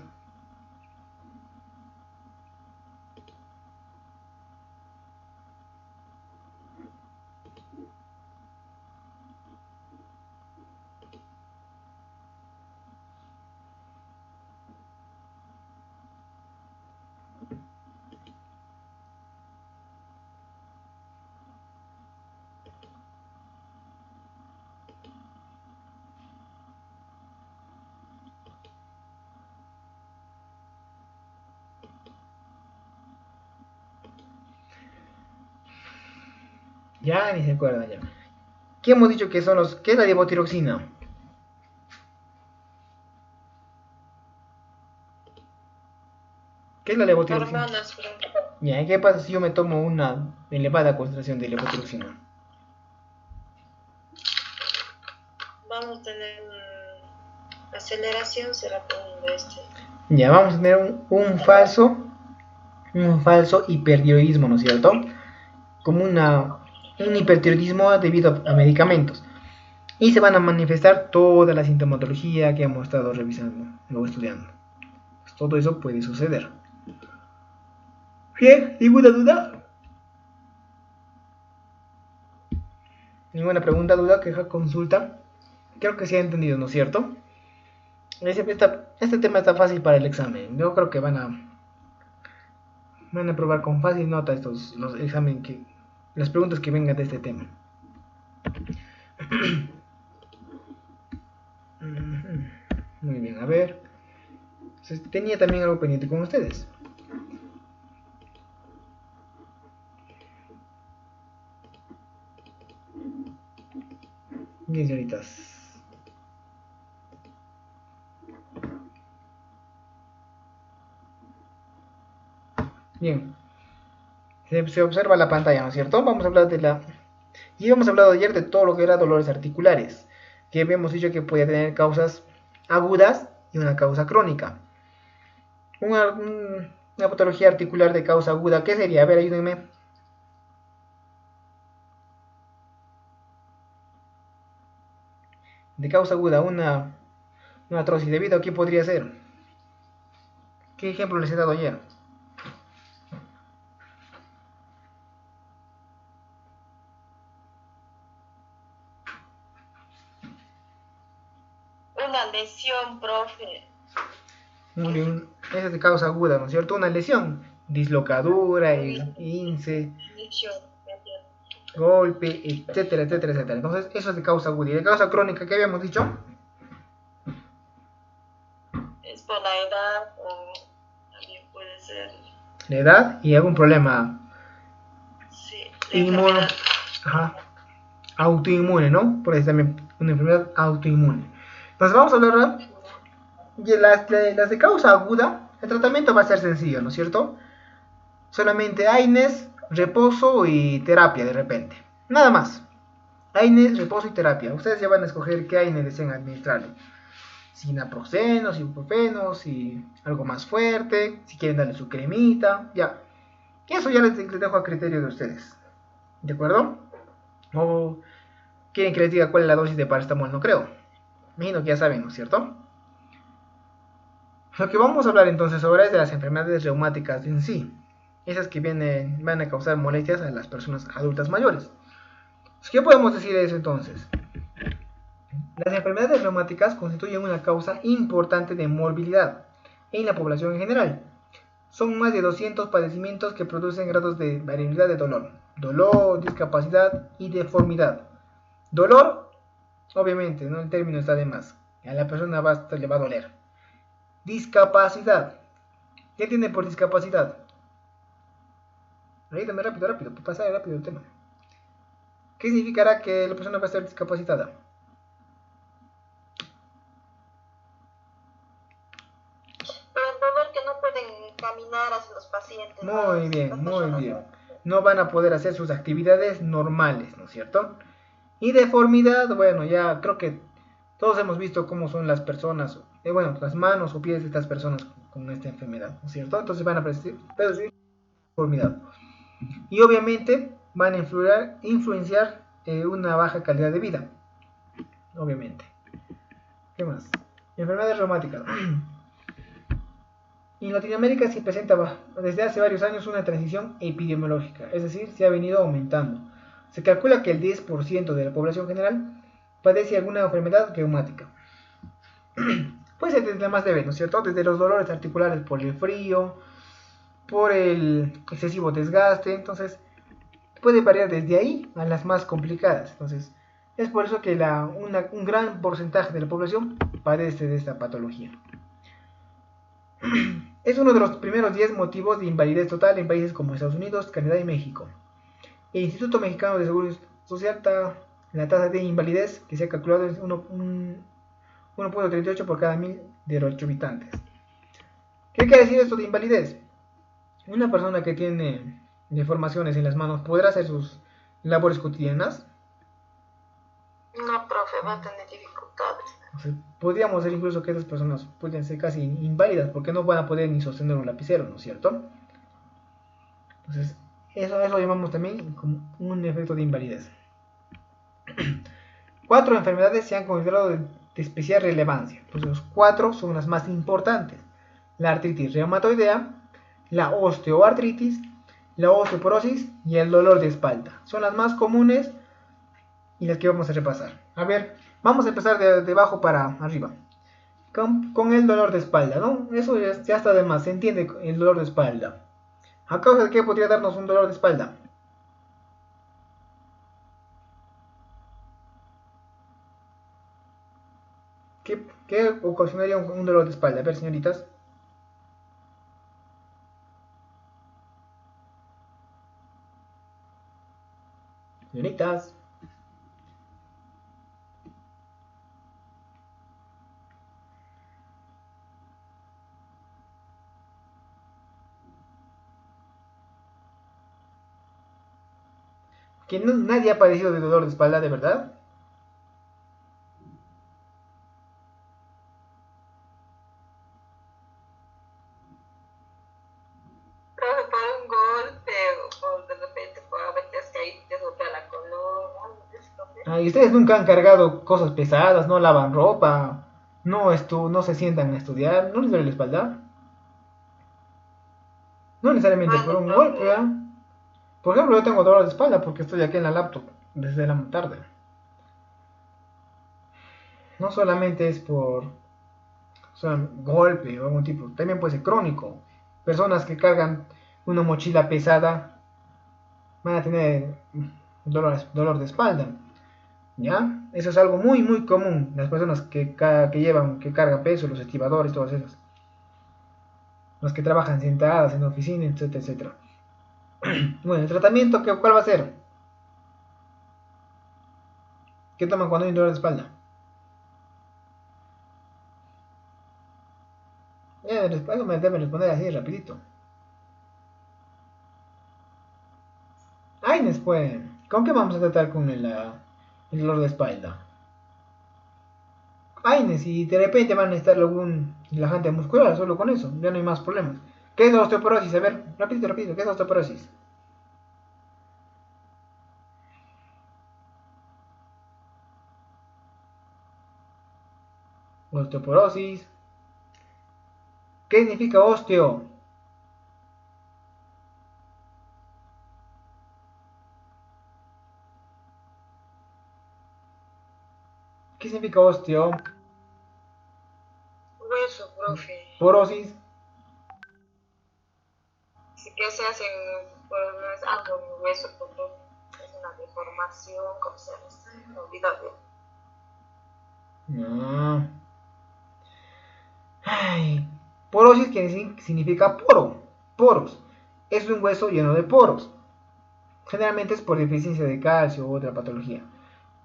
Ya ni se acuerdan ya. ¿Qué hemos dicho que son qué es la levotiroxina? ¿Qué es la levotiroxina? Hormonas, profe. Ya, ¿y qué pasa si yo me tomo una elevada concentración de levotiroxina? Vamos a tener aceleración, será por Ya, vamos a tener un falso hipertiroidismo, ¿no es cierto? Como un hipertiroidismo debido a medicamentos. Y se van a manifestar toda la sintomatología que hemos estado revisando o estudiando. Pues todo eso puede suceder. Bien, ¿ninguna duda? ¿Ninguna pregunta, duda, queja, consulta? Creo que se ha entendido, ¿no es cierto? Este tema está fácil para el examen. Yo creo que van a probar con fácil nota los exámenes las preguntas que vengan de este tema. Muy bien, a ver. Tenía también algo pendiente con ustedes. Bien, señoritas. Bien. Se observa la pantalla, ¿no es cierto? Vamos a hablar y hemos hablado ayer de todo lo que era dolores articulares. que habíamos dicho que podía tener causas agudas y una causa crónica. Una patología articular de causa aguda, ¿qué sería? A ver, ayúdenme. De causa aguda, una artrosis debido a qué podría ser. ¿Qué ejemplo les he dado ayer? Una lesión, profe. Esa es de causa aguda, ¿no es cierto? Una lesión, dislocadura, ince, Lesión. golpe, etcétera, etcétera, etcétera. Entonces, eso es de causa aguda. Y de causa crónica, ¿qué habíamos dicho? Es por la edad o también puede ser. La edad y algún problema Sí, inmuno, autoinmune, ¿no? Por eso también una enfermedad autoinmune. Entonces, vamos a hablar de las de causa aguda. El tratamiento va a ser sencillo, ¿no es cierto? Solamente AINES, reposo y terapia de repente. Nada más. AINES, reposo y terapia. Ustedes ya van a escoger qué AINES desean administrarle. Si naproxeno, si ibuprofeno, si algo más fuerte, si quieren darle su cremita, ya. Y eso ya les dejo a criterio de ustedes. ¿De acuerdo? O quieren que les diga cuál es la dosis de paracetamol, no creo. Me imagino que ya saben, ¿no es cierto? Lo que vamos a hablar entonces ahora es de las enfermedades reumáticas en sí. Esas que van a causar molestias a las personas adultas mayores. ¿Qué podemos decir de eso entonces? Las enfermedades reumáticas constituyen una causa importante de morbilidad en la población en general. Son más de 200 padecimientos que producen grados de variabilidad de dolor, discapacidad y deformidad. Dolor, obviamente, ¿no? El término está de más. A la persona le va a doler. Discapacidad. ¿Qué entiende por discapacidad? Ayúdame rápido, rápido, pasar rápido el tema. ¿Qué significará que la persona va a estar discapacitada? Pero el dolor que no pueden caminar hacia los pacientes. Muy bien, muy bien. No van a poder hacer sus actividades normales, ¿no es cierto? Y deformidad, bueno, ya creo que todos hemos visto cómo son las personas, bueno, las manos o pies de estas personas con esta enfermedad, ¿no es cierto? Entonces van a padecer deformidad. Y obviamente van a influenciar una baja calidad de vida, obviamente. ¿Qué más? Enfermedades reumáticas. En Latinoamérica se presenta desde hace varios años una transición epidemiológica, es decir, se ha venido aumentando. Se calcula que el 10% de la población general padece alguna enfermedad reumática. Puede ser desde la más leve, ¿no es cierto? Desde los dolores articulares por el frío, por el excesivo desgaste, entonces puede variar desde ahí a las más complicadas. Entonces, es por eso que un gran porcentaje de la población padece de esta patología. Es uno de los primeros 10 motivos de invalidez total en países como Estados Unidos, Canadá y México. El Instituto Mexicano de Seguro Social la tasa de invalidez que se ha calculado es 1.38 por cada 1000 de los habitantes. ¿Qué quiere decir esto de invalidez? Una persona que tiene deformaciones en las manos podrá hacer sus labores cotidianas. No, profe, va a tener dificultades. O sea, podríamos ver incluso que esas personas pueden ser casi inválidas porque no van a poder ni sostener un lapicero, ¿no es cierto? Entonces, eso lo llamamos también como un efecto de invalidez. 4 enfermedades se han considerado de especial relevancia. Entonces, los 4 son las más importantes. La artritis reumatoidea, la osteoartritis, la osteoporosis y el dolor de espalda. Son las más comunes y las que vamos a repasar. A ver, vamos a empezar de abajo para arriba. Con el dolor de espalda, ¿no? Eso ya está de más, se entiende el dolor de espalda. ¿A causa de qué podría darnos un dolor de espalda? ¿Qué ocasionaría un dolor de espalda? A ver, señoritas. Señoritas. Que nadie ha padecido de dolor de espalda, ¿de verdad? ¿Y ustedes nunca han cargado cosas pesadas, no lavan ropa, no se sientan a estudiar, no les duele la espalda? No necesariamente por Bueno, un golpe, profe, ¿ah? Por ejemplo, yo tengo dolor de espalda porque estoy aquí en la laptop desde la tarde. No solamente es por golpe o algún tipo, también puede ser crónico. Personas que cargan una mochila pesada van a tener dolor de espalda, ¿ya? Eso es algo muy, muy común. Las personas que cargan peso, los estibadores, todas esas. Los que trabajan sentadas en la oficina, etcétera, etcétera. Bueno, el tratamiento, ¿cuál va a ser? ¿Qué toman cuando hay un dolor de espalda? Me deben responder así, rapidito. Aines, pues. ¿Con qué vamos a tratar con el dolor de espalda? Aines, y de repente van a necesitar algún relajante muscular, solo con eso, ya no hay más problemas. ¿Qué es la osteoporosis? A ver, rapidito, rapidito, ¿qué es la osteoporosis? Osteoporosis. ¿Qué significa osteo? ¿Qué significa osteo? hueso, profe. Porosis. Si que se hacen, pues no es algo en el hueso, porque es una deformación, como se llama, me olvidó bien. No. Ay. Porosis que significa poro, poros. Es un hueso lleno de poros. Generalmente es por deficiencia de calcio u otra patología.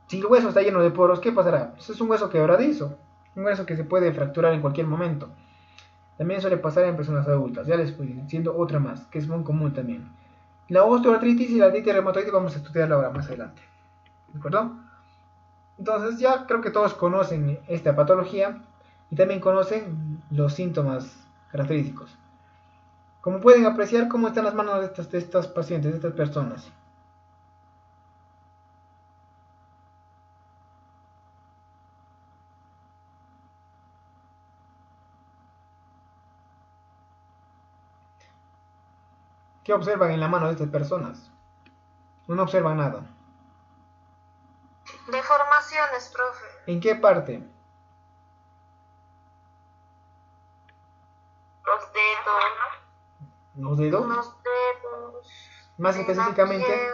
Si el hueso está lleno de poros, ¿qué pasará? Pues es un hueso quebradizo, un hueso que se puede fracturar en cualquier momento. También suele pasar en personas adultas, ya les estoy diciendo otra más, que es muy común también. La osteoartritis y la artritis reumatoide vamos a estudiarla ahora más adelante. ¿De acuerdo? Entonces ya creo que todos conocen esta patología y también conocen los síntomas característicos. Como pueden apreciar, cómo están las manos de estas pacientes, de estas personas. ¿Qué observan en la mano de estas personas? No observan nada. Deformaciones, profe. ¿En qué parte? Los dedos, ¿Los dedos? los dedos, Más en la específicamente, piel,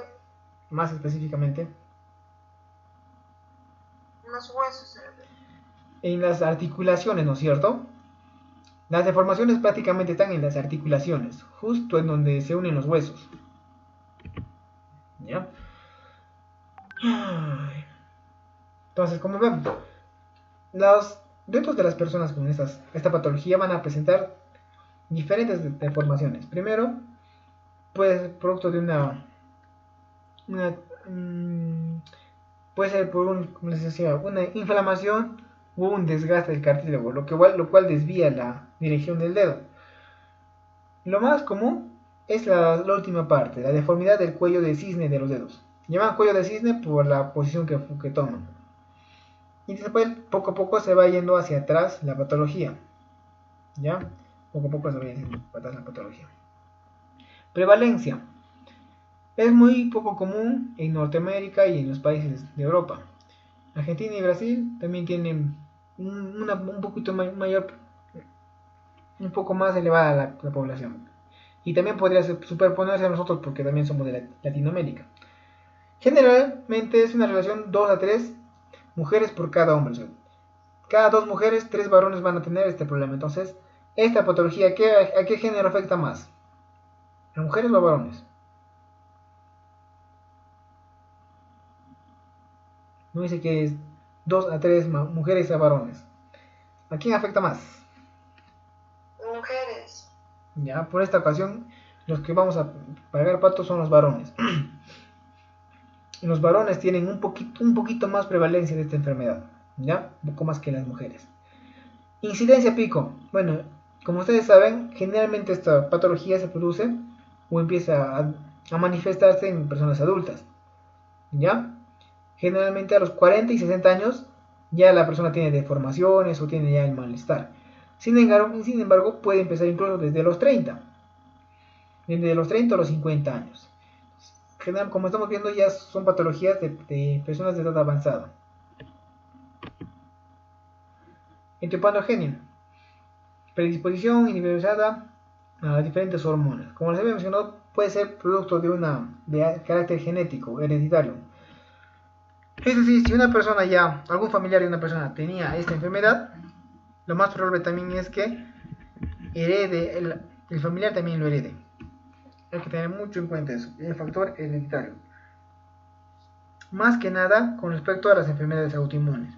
más específicamente, los huesos. en las articulaciones, ¿no es cierto? Las deformaciones prácticamente están en las articulaciones, justo en donde se unen los huesos. ¿Ya? Entonces, como ven, los dentro de las personas con esta patología van a presentar diferentes deformaciones. Primero, puede ser producto de una puede ser por como les decía, una inflamación o un desgaste del cartílago, lo cual desvía la dirección del dedo. Lo más común es la última parte, la deformidad del cuello de cisne de los dedos. Llaman cuello de cisne por la posición que toman. Y después, poco a poco, se va yendo hacia atrás la patología. ¿Ya? Poco a poco se va yendo hacia atrás la patología. Prevalencia. Es muy poco común en Norteamérica y en los países de Europa. Argentina y Brasil también tienen un poquito mayor, un poco más elevada la población. Y también podría superponerse a nosotros porque también somos de Latinoamérica. Generalmente es una relación 2 a 3 mujeres por cada hombre. O sea, cada 2 mujeres, 3 varones van a tener este problema. Entonces, esta patología, ¿a qué género afecta más? ¿A mujeres o a varones? No dice que es 2 a 3 mujeres a varones. ¿A quién afecta más? Mujeres. Ya, por esta ocasión, los que vamos a pagar patos son los varones. Los varones tienen un poquito más prevalencia de esta enfermedad, ¿ya? Un poco más que las mujeres. Incidencia pico. Bueno, como ustedes saben, generalmente esta patología se produce o empieza a manifestarse en personas adultas, ¿ya? Generalmente a los 40 y 60 años ya la persona tiene deformaciones o tiene ya el malestar. Sin embargo, puede empezar incluso desde los 30. Desde los 30 a los 50 años. Como estamos viendo, ya son patologías de personas de edad avanzada. Etiopatogenia. Predisposición individualizada a diferentes hormonas. Como les había mencionado, puede ser producto de carácter genético, hereditario. Es decir, si una persona ya, algún familiar de una persona tenía esta enfermedad, lo más probable también es que herede, el familiar también lo herede. Hay que tener mucho en cuenta eso, el factor hereditario. Más que nada con respecto a las enfermedades autoinmunes.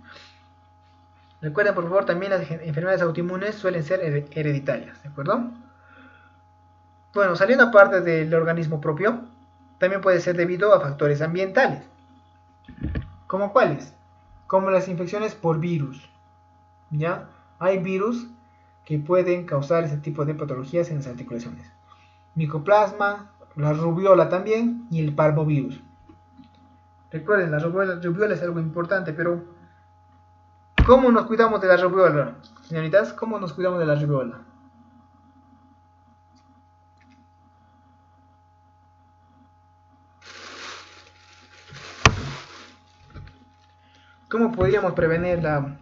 Recuerden, por favor, también las enfermedades autoinmunes suelen ser hereditarias, ¿de acuerdo? Bueno, saliendo aparte del organismo propio, también puede ser debido a factores ambientales. ¿Como cuáles? Como las infecciones por virus. ¿Ya? Hay virus que pueden causar ese tipo de patologías en las articulaciones. Micoplasma, la rubiola también y el parvovirus. Recuerden, la rubiola es algo importante, pero ¿cómo nos cuidamos de la rubiola? Señoritas, ¿cómo nos cuidamos de la rubiola? ¿Cómo podríamos prevenir la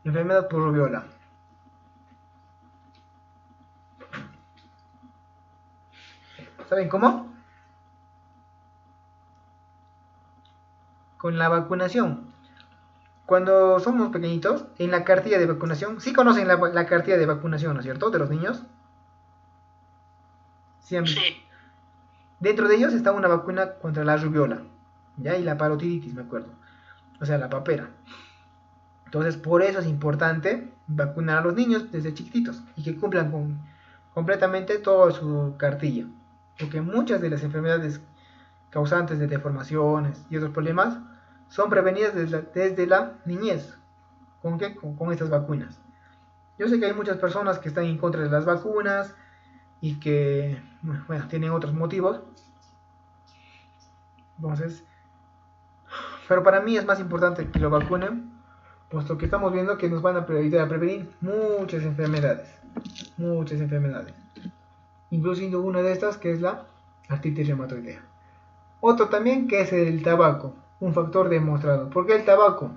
enfermedad por rubiola? ¿Saben cómo? Con la vacunación. Cuando somos pequeñitos, en la cartilla de vacunación, sí conocen la cartilla de vacunación, ¿no es cierto? De los niños. Sí. Dentro de ellos está una vacuna contra la rubiola, ¿ya? Y la parotiditis, me acuerdo. O sea, la papera. Entonces, por eso es importante vacunar a los niños desde chiquititos y que cumplan completamente toda su cartilla. Porque muchas de las enfermedades causantes de deformaciones y otros problemas son prevenidas desde la niñez. ¿Con qué? Con estas vacunas. Yo sé que hay muchas personas que están en contra de las vacunas y que, bueno, tienen otros motivos. Entonces, pero para mí es más importante que lo vacunen, puesto que estamos viendo que nos van a ayudar a prevenir muchas enfermedades. Muchas enfermedades. Inclusive una de estas que es la artritis reumatoidea. Otro también que es el tabaco, un factor demostrado. ¿Por qué el tabaco?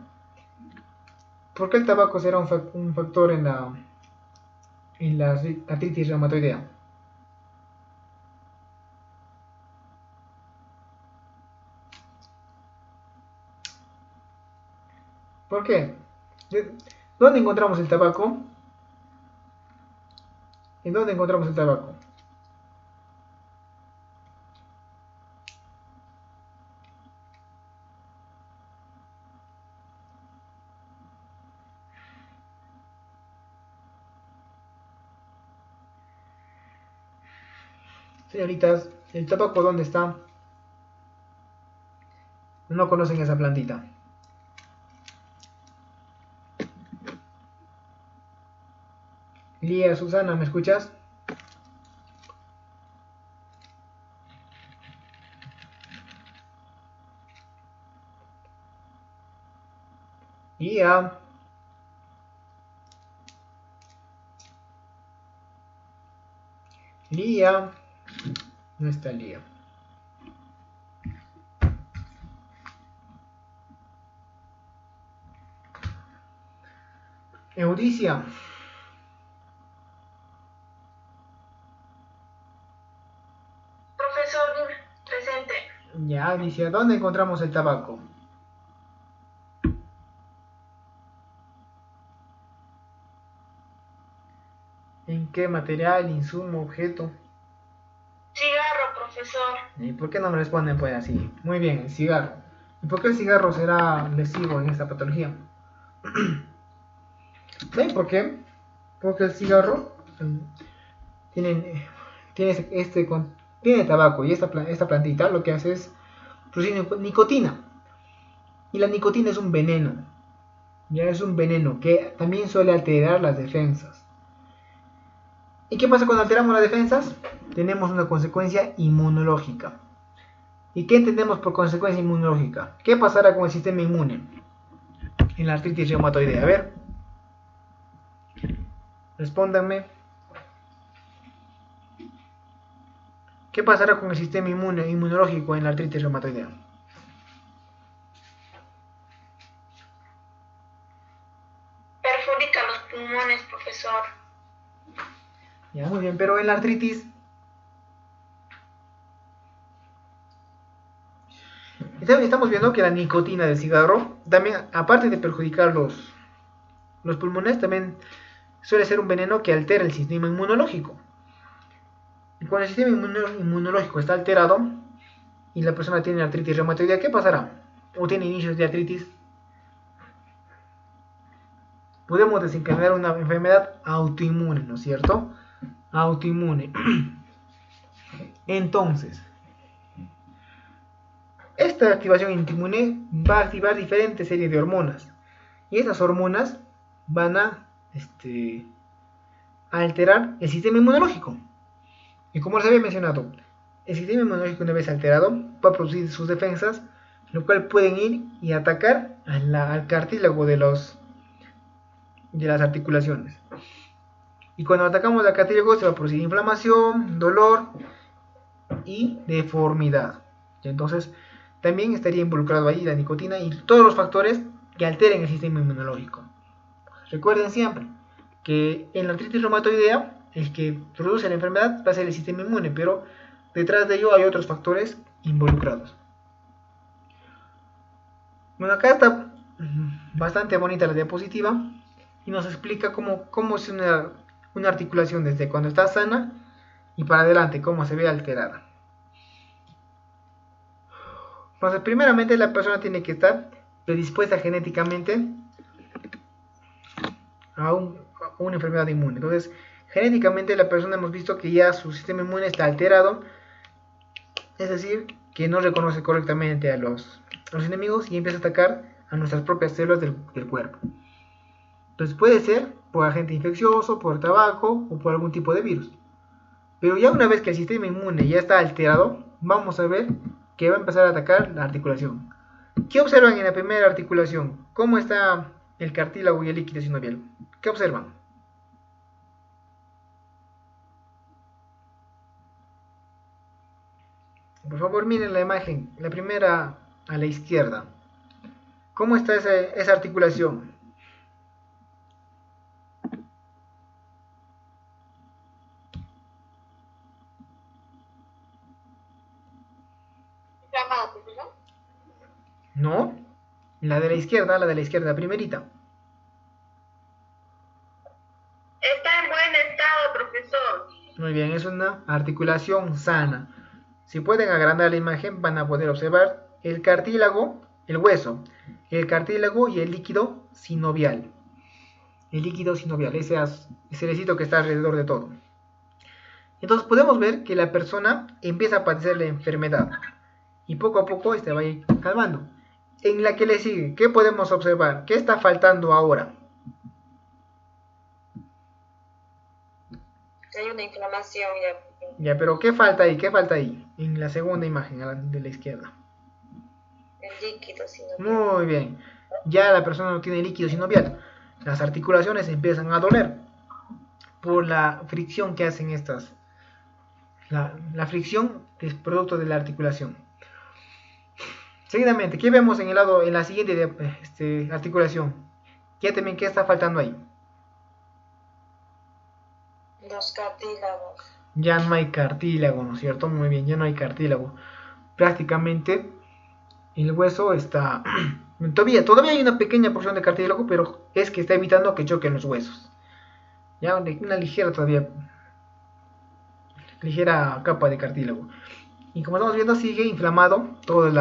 ¿Por qué el tabaco será un factor en la artritis reumatoidea? ¿Por qué? ¿Dónde encontramos el tabaco? ¿En dónde encontramos el tabaco? Señoritas, ¿el tabaco dónde está? No conocen esa plantita. Lía, Susana, ¿me escuchas? Lía. Lía. No está Lía. Eudicia. Profesor, presente. Ya, Eudicia, ¿dónde encontramos el tabaco? ¿En qué material, insumo, objeto? Cigarro, profesor. ¿Y por qué no me responden pues así? Muy bien, el cigarro. ¿Y por qué el cigarro será lesivo en esta patología? ¿Ven por qué? Porque el cigarro tiene, tiene tabaco y esta plantita lo que hace es producir nicotina. Y la nicotina es un veneno. Ya es un veneno que también suele alterar las defensas. ¿Y qué pasa cuando alteramos las defensas? Tenemos una consecuencia inmunológica. ¿Y qué entendemos por consecuencia inmunológica? ¿Qué pasará con el sistema inmune en la artritis reumatoidea? A ver, respóndanme. ¿Qué pasará con el sistema inmunológico en la artritis reumatoidea? Perjudica los pulmones, profesor. Ya, muy bien, pero en la artritis estamos viendo que la nicotina del cigarro, también, aparte de perjudicar los pulmones, también suele ser un veneno que altera el sistema inmunológico. Y cuando el sistema inmunológico está alterado y la persona tiene artritis reumatoidea, ¿qué pasará? O tiene inicios de artritis, podemos desencadenar una enfermedad autoinmune, ¿no es cierto? Autoinmune. Entonces, esta activación inmune va a activar diferentes series de hormonas. Y estas hormonas van a alterar el sistema inmunológico. Y como les había mencionado, el sistema inmunológico, una vez alterado, va a producir sus defensas, lo cual pueden ir y atacar al cartílago de las articulaciones. Y cuando atacamos al cartílago se va a producir inflamación, dolor y deformidad. Entonces, también estaría involucrado ahí la nicotina y todos los factores que alteren el sistema inmunológico. Recuerden siempre que en la artritis reumatoidea el que produce la enfermedad va a ser el sistema inmune, pero detrás de ello hay otros factores involucrados. Bueno, acá está bastante bonita la diapositiva y nos explica cómo es una articulación desde cuando está sana y para adelante, cómo se ve alterada. Entonces, primeramente la persona tiene que estar predispuesta genéticamente a una enfermedad inmune. Entonces, genéticamente la persona hemos visto que ya su sistema inmune está alterado, es decir, que no reconoce correctamente a los enemigos y empieza a atacar a nuestras propias células del cuerpo. Entonces puede ser por agente infeccioso, por tabaco o por algún tipo de virus. Pero ya una vez que el sistema inmune ya está alterado, vamos a ver que va a empezar a atacar la articulación. ¿Qué observan en la primera articulación? ¿Cómo está el cartílago y el líquido sinovial? ¿Qué observan? Por favor, miren la imagen, la primera a la izquierda. ¿Cómo está esa articulación? ¿No? La de la izquierda, primerita. Está en buen estado, profesor. Muy bien, es una articulación sana. Si pueden agrandar la imagen, van a poder observar el cartílago, el hueso, el cartílago y el líquido sinovial. El líquido sinovial, ese airecito que está alrededor de todo. Entonces podemos ver que la persona empieza a padecer la enfermedad y poco a poco va a ir calmando. En la que le sigue, ¿qué podemos observar? ¿Qué está faltando ahora? Hay una inflamación ya. Ya, pero ¿qué falta ahí? ¿Qué falta ahí? En la segunda imagen, de la izquierda. El líquido sinovial. Muy bien. Ya la persona no tiene líquido sinovial. Las articulaciones empiezan a doler por la fricción que hacen estas. La fricción es producto de la articulación. Seguidamente, ¿qué vemos en la siguiente articulación? ¿Qué está faltando ahí? Los cartílagos. Ya no hay cartílago, ¿no es cierto? Muy bien, ya no hay cartílago. Prácticamente el hueso está... Todavía hay una pequeña porción de cartílago, pero es que está evitando que choquen los huesos. Ya una ligera capa de cartílago. Y como estamos viendo, sigue inflamado todo el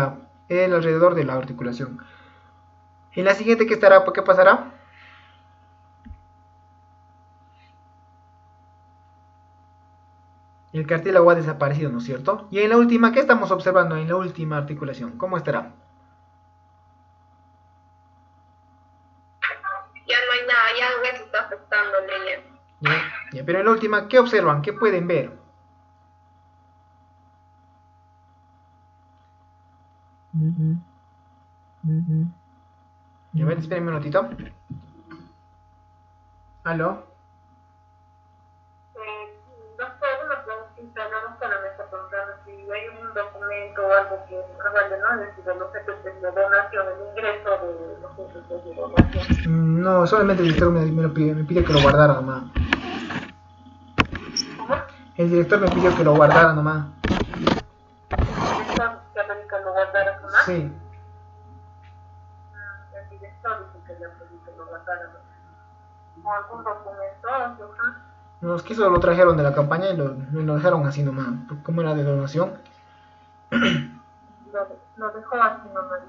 alrededor de la articulación. En la siguiente, ¿qué pasará? El cartílago ha desaparecido, ¿no es cierto? Y en la última, ¿qué estamos observando en la última articulación? ¿Cómo estará? Ya no hay nada, ya el hueso está afectándole ya. Pero en la última, ¿qué observan? ¿Qué pueden ver? A ver, espérenme un minutito. ¿Aló? Doctor, una preguntita, no solamente está preguntando si hay un documento o algo que avale, ¿no? Es decir, los efectos de donación, el ingreso de los efectos de donación. No, solamente el director me pide que lo guardara nomás. ¿Cómo? El director me pidió que lo guardara nomás. ¿El director católico lo guardara nomás? Sí. El director dice que le pedí que lo guardara nomás. ¿O algún documento? Ajá. Los que eso lo trajeron de la campaña y me lo dejaron así nomás. Como era de donación. Lo dejó así nomás.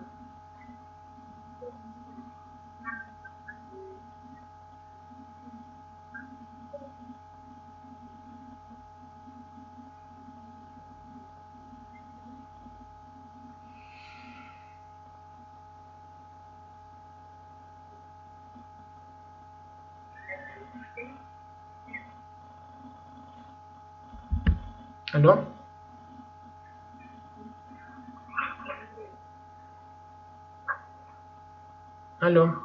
¿Aló? ¿Aló?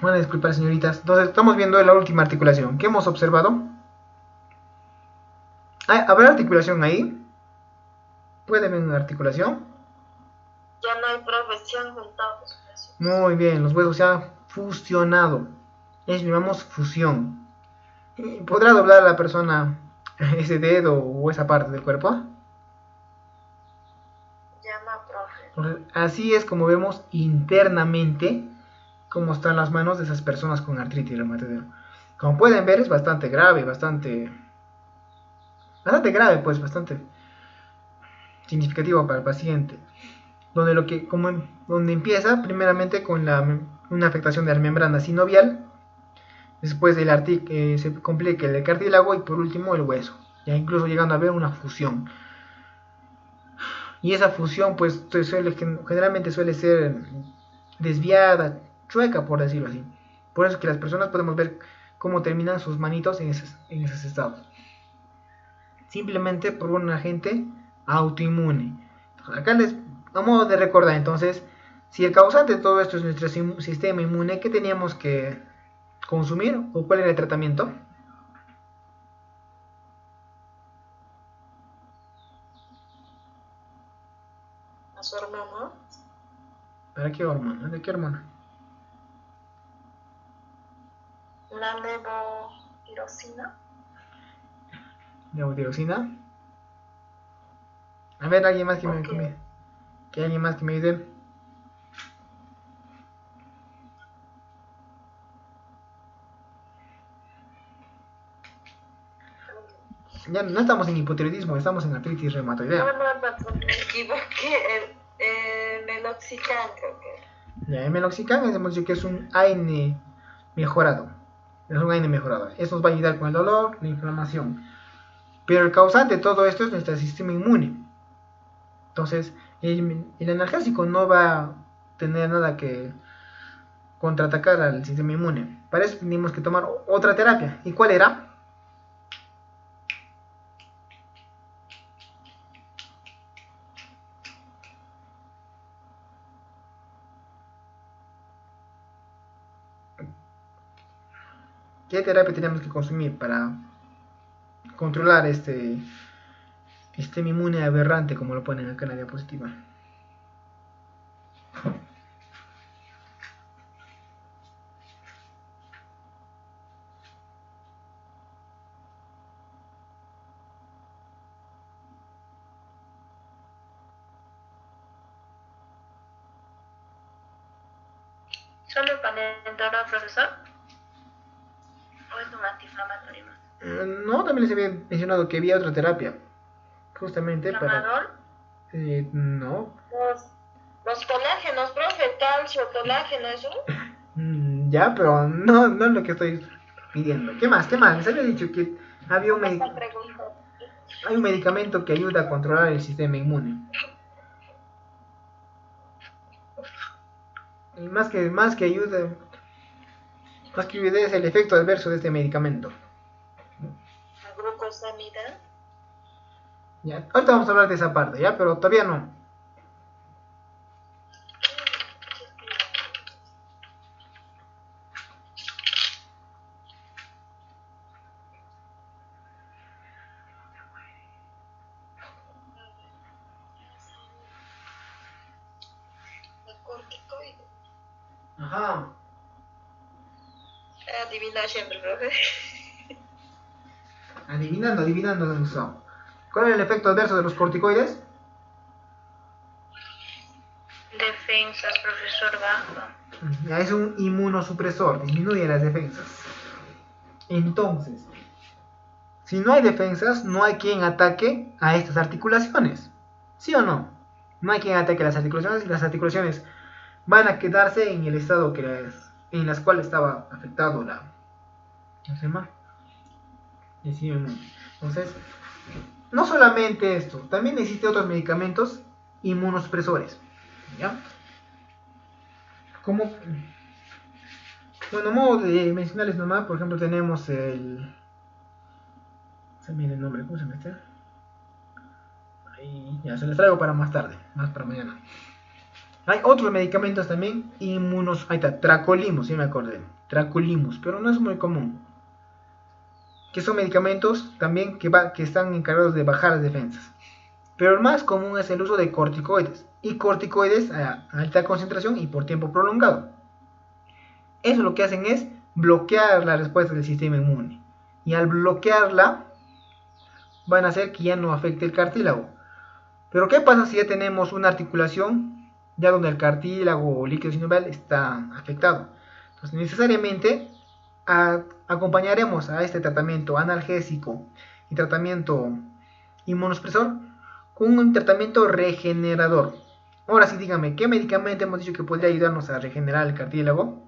Bueno, disculpad, señoritas. Entonces, estamos viendo la última articulación. ¿Qué hemos observado? ¿Habrá articulación ahí? ¿Puede haber una articulación? Ya no hay profesión juntados. Muy bien, los huesos se han fusionado. Eso llamamos fusión. ¿Podrá doblar a la persona ese dedo o esa parte del cuerpo? Ya no, profe. Entonces, así es como vemos internamente cómo están las manos de esas personas con artritis reumatoidea. Como pueden ver, es bastante grave, bastante grave, pues bastante significativo para el paciente. Donde empieza primeramente con una afectación de la membrana sinovial, después se complica el cartílago y por último el hueso, ya incluso llegando a ver una fusión. Y esa fusión pues generalmente suele ser desviada, chueca por decirlo así. Por eso es que las personas podemos ver cómo terminan sus manitos en esos estados. Simplemente por un agente autoinmune. Entonces, acá les a modo de recordar entonces, si el causante de todo esto es nuestro sistema inmune, ¿qué teníamos que consumir o cuál era el tratamiento? A su hermano. ¿Para qué hormona? ¿De qué hormona? La levotirosina. ¿Levotiroxina? A ver, alguien más Okay. que alguien más que me ayude. Ya no estamos en hipotiroidismo, estamos en artritis reumatoidea. No, me equivoqué. El meloxicam, creo que. Ya, el meloxicam hemos dicho que es un AINE mejorado. Es un AINE mejorado. Eso nos va a ayudar con el dolor, la inflamación. Pero el causante de todo esto es nuestro sistema inmune. Entonces, el analgésico no va a tener nada que contraatacar al sistema inmune. Para eso tenemos que tomar otra terapia. ¿Y cuál era? ¿Qué terapia tenemos que consumir para controlar este sistema inmune aberrante, como lo ponen acá en la diapositiva? ¿Solo para el dolor, profesor? ¿O es un antiinflamatorio más? No, también les había mencionado que había otra terapia. justamente para... ¿Tramadol? No. Los colágenos, profe, calcio, colágeno, ¿eso? Ya, pero no es lo que estoy pidiendo. ¿Qué más? ¿Qué más? Les había dicho que había un, Esta pregunta. hay un medicamento que ayuda a controlar el sistema inmune. Y más que ayude es el efecto adverso de este medicamento. La glucosamida. Ya, ahorita vamos a hablar de esa parte, ¿ya? Pero todavía no. La corticoide. Ajá. Adivina siempre, profe. Adivinando, Gustavo. ¿Cuál es el efecto adverso de los corticoides? Defensas, profesor bajo. Ya, es un inmunosupresor, disminuye las defensas. Entonces, si no hay defensas, no hay quien ataque a estas articulaciones. ¿Sí o no? No hay quien ataque a las articulaciones y las articulaciones van a quedarse en el estado en las cuales estaba afectado ¿cómo se llama? Entonces, no solamente esto, también existen otros medicamentos inmunosupresores. ¿Ya? Como, bueno, modo de mencionarles nomás, por ejemplo, tenemos se me viene el nombre, ¿cómo se llama este? Ahí, ya, se les traigo para más tarde, más para mañana. Hay otros medicamentos también, ahí está, Tracolimus, sí me acordé, Tracolimus, pero no es muy común. Que son medicamentos también que están encargados de bajar las defensas. Pero el más común es el uso de corticoides, y corticoides a alta concentración y por tiempo prolongado. Eso lo que hacen es bloquear la respuesta del sistema inmune. Y al bloquearla, van a hacer que ya no afecte el cartílago. Pero ¿qué pasa si ya tenemos una articulación ya donde el cartílago o líquido sinovial está afectado? Entonces necesariamente acompañaremos a este tratamiento analgésico y tratamiento inmunosupresor con un tratamiento regenerador. Ahora sí, dígame, ¿qué medicamento hemos dicho que podría ayudarnos a regenerar el cartílago?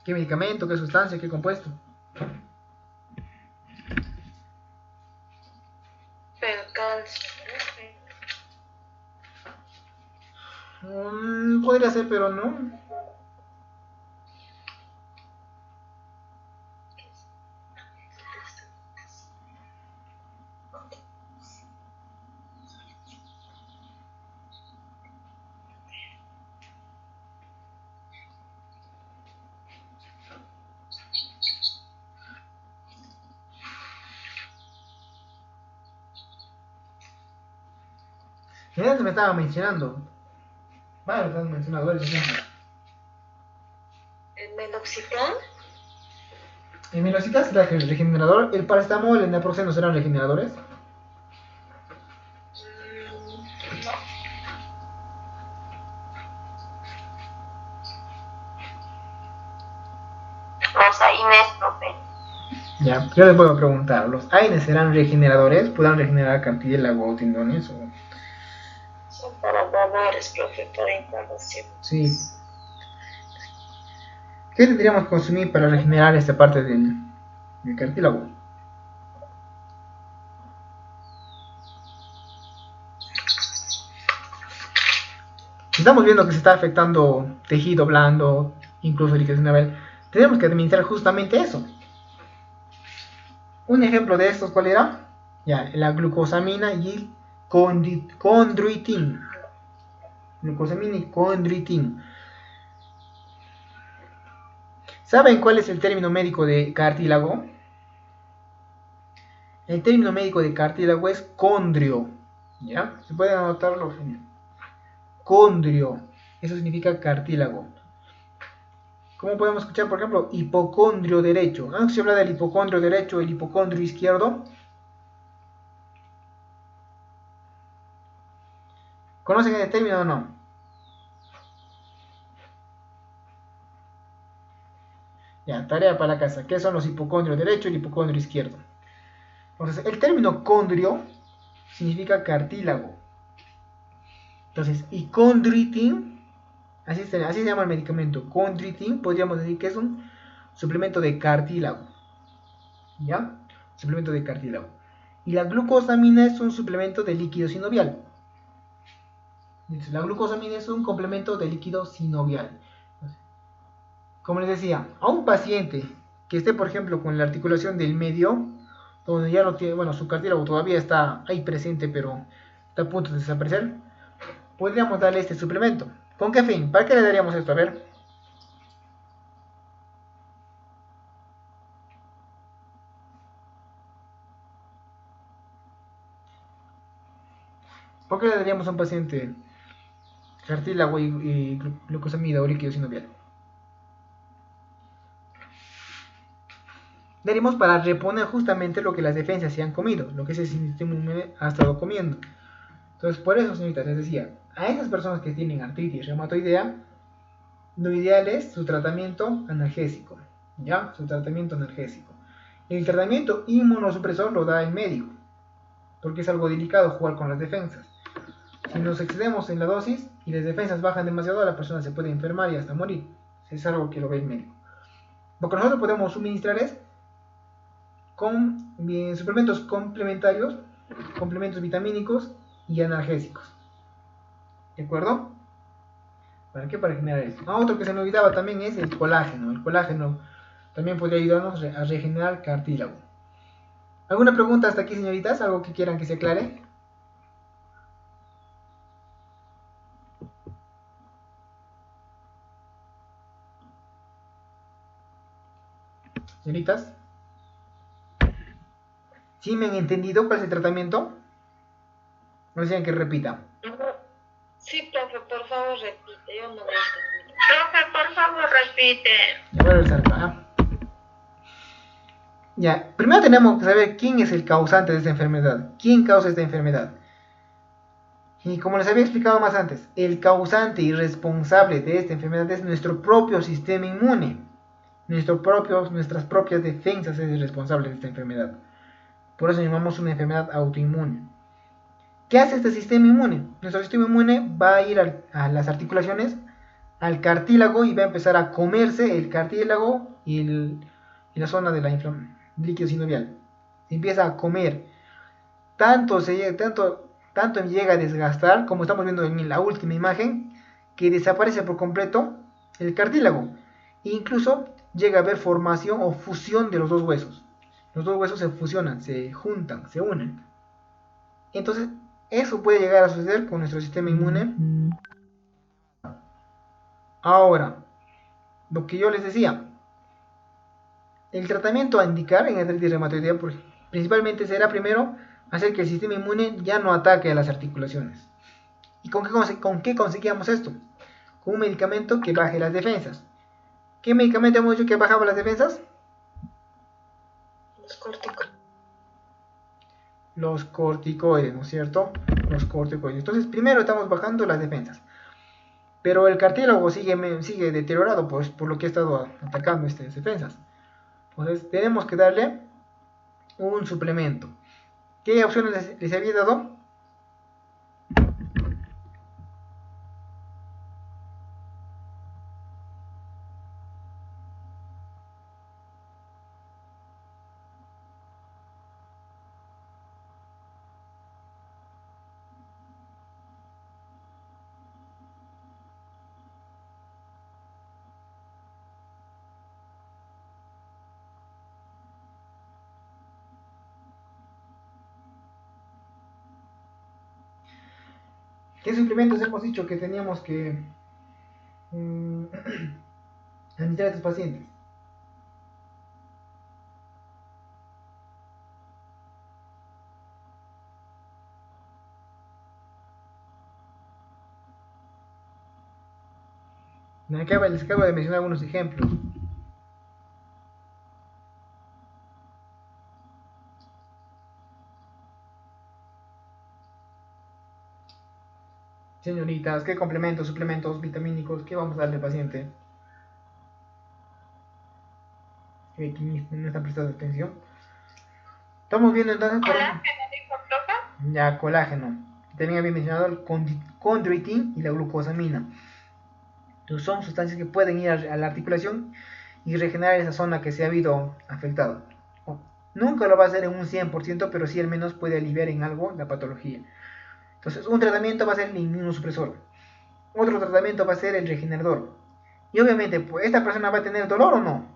¿Qué medicamento, qué sustancia, qué compuesto? Calcio. Podría ser, pero no. Ya antes me estaba mencionando. Vale, están mencionando varios ejemplos. El meloxicam. El Melocitas será el regenerador. El paracetamol, el naproxeno serán regeneradores. No. Los AINES, profe. Ya, yo les puedo preguntar, ¿los AINES serán regeneradores? ¿Podrán regenerar cartílago o tendones? Son para dolores, profe, para inflamación. Sí. ¿Qué tendríamos que consumir para regenerar esta parte del cartílago? Si estamos viendo que se está afectando tejido blando, incluso líquido sinovial, tenemos que administrar justamente eso. Un ejemplo de estos, ¿cuál era? Ya, la glucosamina y el condroitin. Glucosamina y condroitin. ¿Saben cuál es el término médico de cartílago? El término médico de cartílago es condrio. ¿Ya? ¿Se pueden anotarlo? Condrio. Eso significa cartílago. ¿Cómo podemos escuchar, por ejemplo, hipocondrio derecho? ¿No se habla del hipocondrio derecho y el hipocondrio izquierdo? ¿Conocen ese término o no? Ya, tarea para la casa. ¿Qué son los hipocondrios derecho y el hipocondrio izquierdo? Entonces, el término condrio significa cartílago. Entonces, y chondroitin, así se llama el medicamento, chondroitin, podríamos decir que es un suplemento de cartílago. ¿Ya? Suplemento de cartílago. Y la glucosamina es un suplemento de líquido sinovial. La glucosamina es un complemento de líquido sinovial. Como les decía, a un paciente que esté, por ejemplo, con la articulación del medio, donde ya no tiene, bueno, su cartílago todavía está ahí presente, pero está a punto de desaparecer, podríamos darle este suplemento. ¿Con qué fin? ¿Para qué le daríamos esto? A ver. ¿Por qué le daríamos a un paciente cartílago y glucosamida o líquido sinovial? Daríamos para reponer justamente lo que las defensas se han comido, lo que ese sistema inmune ha estado comiendo. Entonces, por eso, señoritas, les decía, a esas personas que tienen artritis reumatoidea, lo ideal es su tratamiento analgésico, ¿ya? Su tratamiento analgésico. El tratamiento inmunosupresor lo da el médico, porque es algo delicado jugar con las defensas. Si nos excedemos en la dosis y las defensas bajan demasiado, la persona se puede enfermar y hasta morir. Es algo que lo ve el médico. Lo que nosotros podemos suministrar es con suplementos complementarios, complementos vitamínicos y analgésicos. ¿De acuerdo? ¿Para qué? Para generar esto. Otro que se me olvidaba también es el colágeno. El colágeno también podría ayudarnos a regenerar cartílago. ¿Alguna pregunta hasta aquí, señoritas? ¿Algo que quieran que se aclare? Señoritas, ¿sí me han entendido cuál es el tratamiento? No decían que repita. Sí, profe, por favor repite, yo no lo he entendido. Profe, por favor repite. Ya voy a regresar acá. Ya, primero tenemos que saber quién es el causante de esta enfermedad. ¿Quién causa esta enfermedad? Y como les había explicado más antes, el causante y responsable de esta enfermedad es nuestro propio sistema inmune. Nuestras propias defensas es el responsable de esta enfermedad. Por eso llamamos una enfermedad autoinmune. ¿Qué hace este sistema inmune? Nuestro sistema inmune va a ir a las articulaciones, al cartílago y va a empezar a comerse el cartílago y la zona de la líquido sinovial. Se empieza a comer. Tanto llega a desgastar, como estamos viendo en la última imagen, que desaparece por completo el cartílago. E incluso llega a haber formación o fusión de los dos huesos. Los dos huesos se fusionan, se juntan, se unen. Entonces, eso puede llegar a suceder con nuestro sistema inmune. Ahora, lo que yo les decía, el tratamiento a indicar en artritis reumatoidea principalmente será primero hacer que el sistema inmune ya no ataque a las articulaciones. ¿Y con qué conseguíamos esto? Con un medicamento que baje las defensas. ¿Qué medicamento hemos dicho que bajaba las defensas? Los corticoides. Los corticoides, ¿no es cierto? Los corticoides. Entonces, primero estamos bajando las defensas. Pero el cartílago sigue deteriorado por lo que ha estado atacando estas defensas. Entonces, tenemos que darle un suplemento. ¿Qué opciones les había dado? ¿Qué suplementos hemos dicho que teníamos que administrar a estos pacientes? Les acabo de mencionar algunos ejemplos. Señoritas, ¿qué complementos, suplementos vitamínicos, qué vamos a darle al paciente? Que no están prestando atención. Estamos viendo entonces Colágeno, dijo profe. ya colágeno. También había mencionado el condroitin y la glucosamina. Entonces son sustancias que pueden ir a la articulación y regenerar esa zona que se ha habido afectado. Nunca lo va a hacer en un 100%, pero sí al menos puede aliviar en algo la patología. Entonces un tratamiento va a ser el inmunosupresor. Otro tratamiento va a ser el regenerador. Y obviamente, pues, ¿esta persona va a tener dolor o no?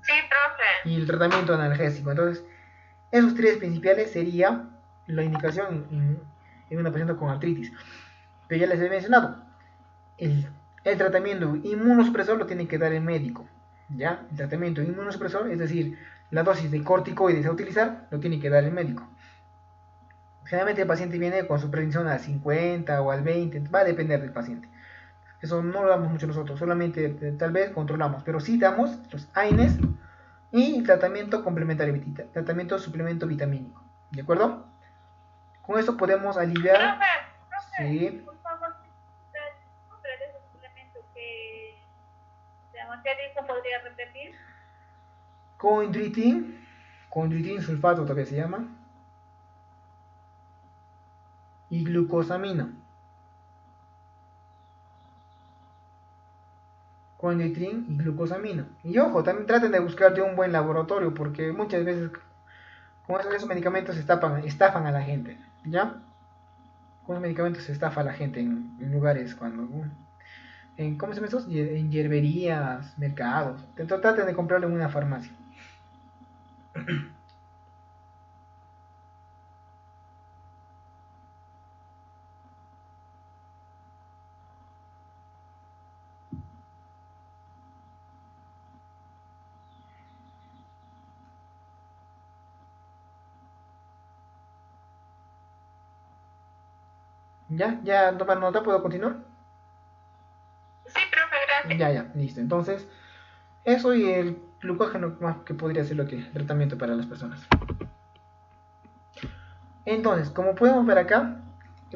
Sí, profe. Y el tratamiento analgésico. Entonces, esos tres principales sería la indicación en una paciente con artritis. Pero ya les he mencionado, el tratamiento inmunosupresor lo tiene que dar el médico. ¿Ya? El tratamiento inmunosupresor, es decir, la dosis de corticoides a utilizar, lo tiene que dar el médico. Generalmente el paciente viene con su prevención al 50 o al 20, va a depender del paciente. Eso no lo damos mucho nosotros, solamente tal vez controlamos, pero sí damos los AINES y tratamiento complementario, tratamiento suplemento vitamínico. ¿De acuerdo? Con eso podemos aliviar. Profe, Sí. por favor, nombre de ese suplemento que ¿qué dijo? ¿Podría repetir? Condritin sulfato todavía se llama, y glucosamina. Condritrin y glucosamina. Y ojo, también traten de buscar de un buen laboratorio, porque muchas veces con esos medicamentos estafan a la gente, ¿ya? Con los medicamentos se estafa a la gente en lugares cuando... ¿cómo se llama esos? En hierberías, mercados. Traten de comprarlo en una farmacia. ¿Ya? ¿Ya toman nota? ¿Puedo continuar? Sí, profe, gracias. Ya, listo. Entonces, eso y el glucógeno más que podría ser lo que tratamiento para las personas. Entonces, como podemos ver acá,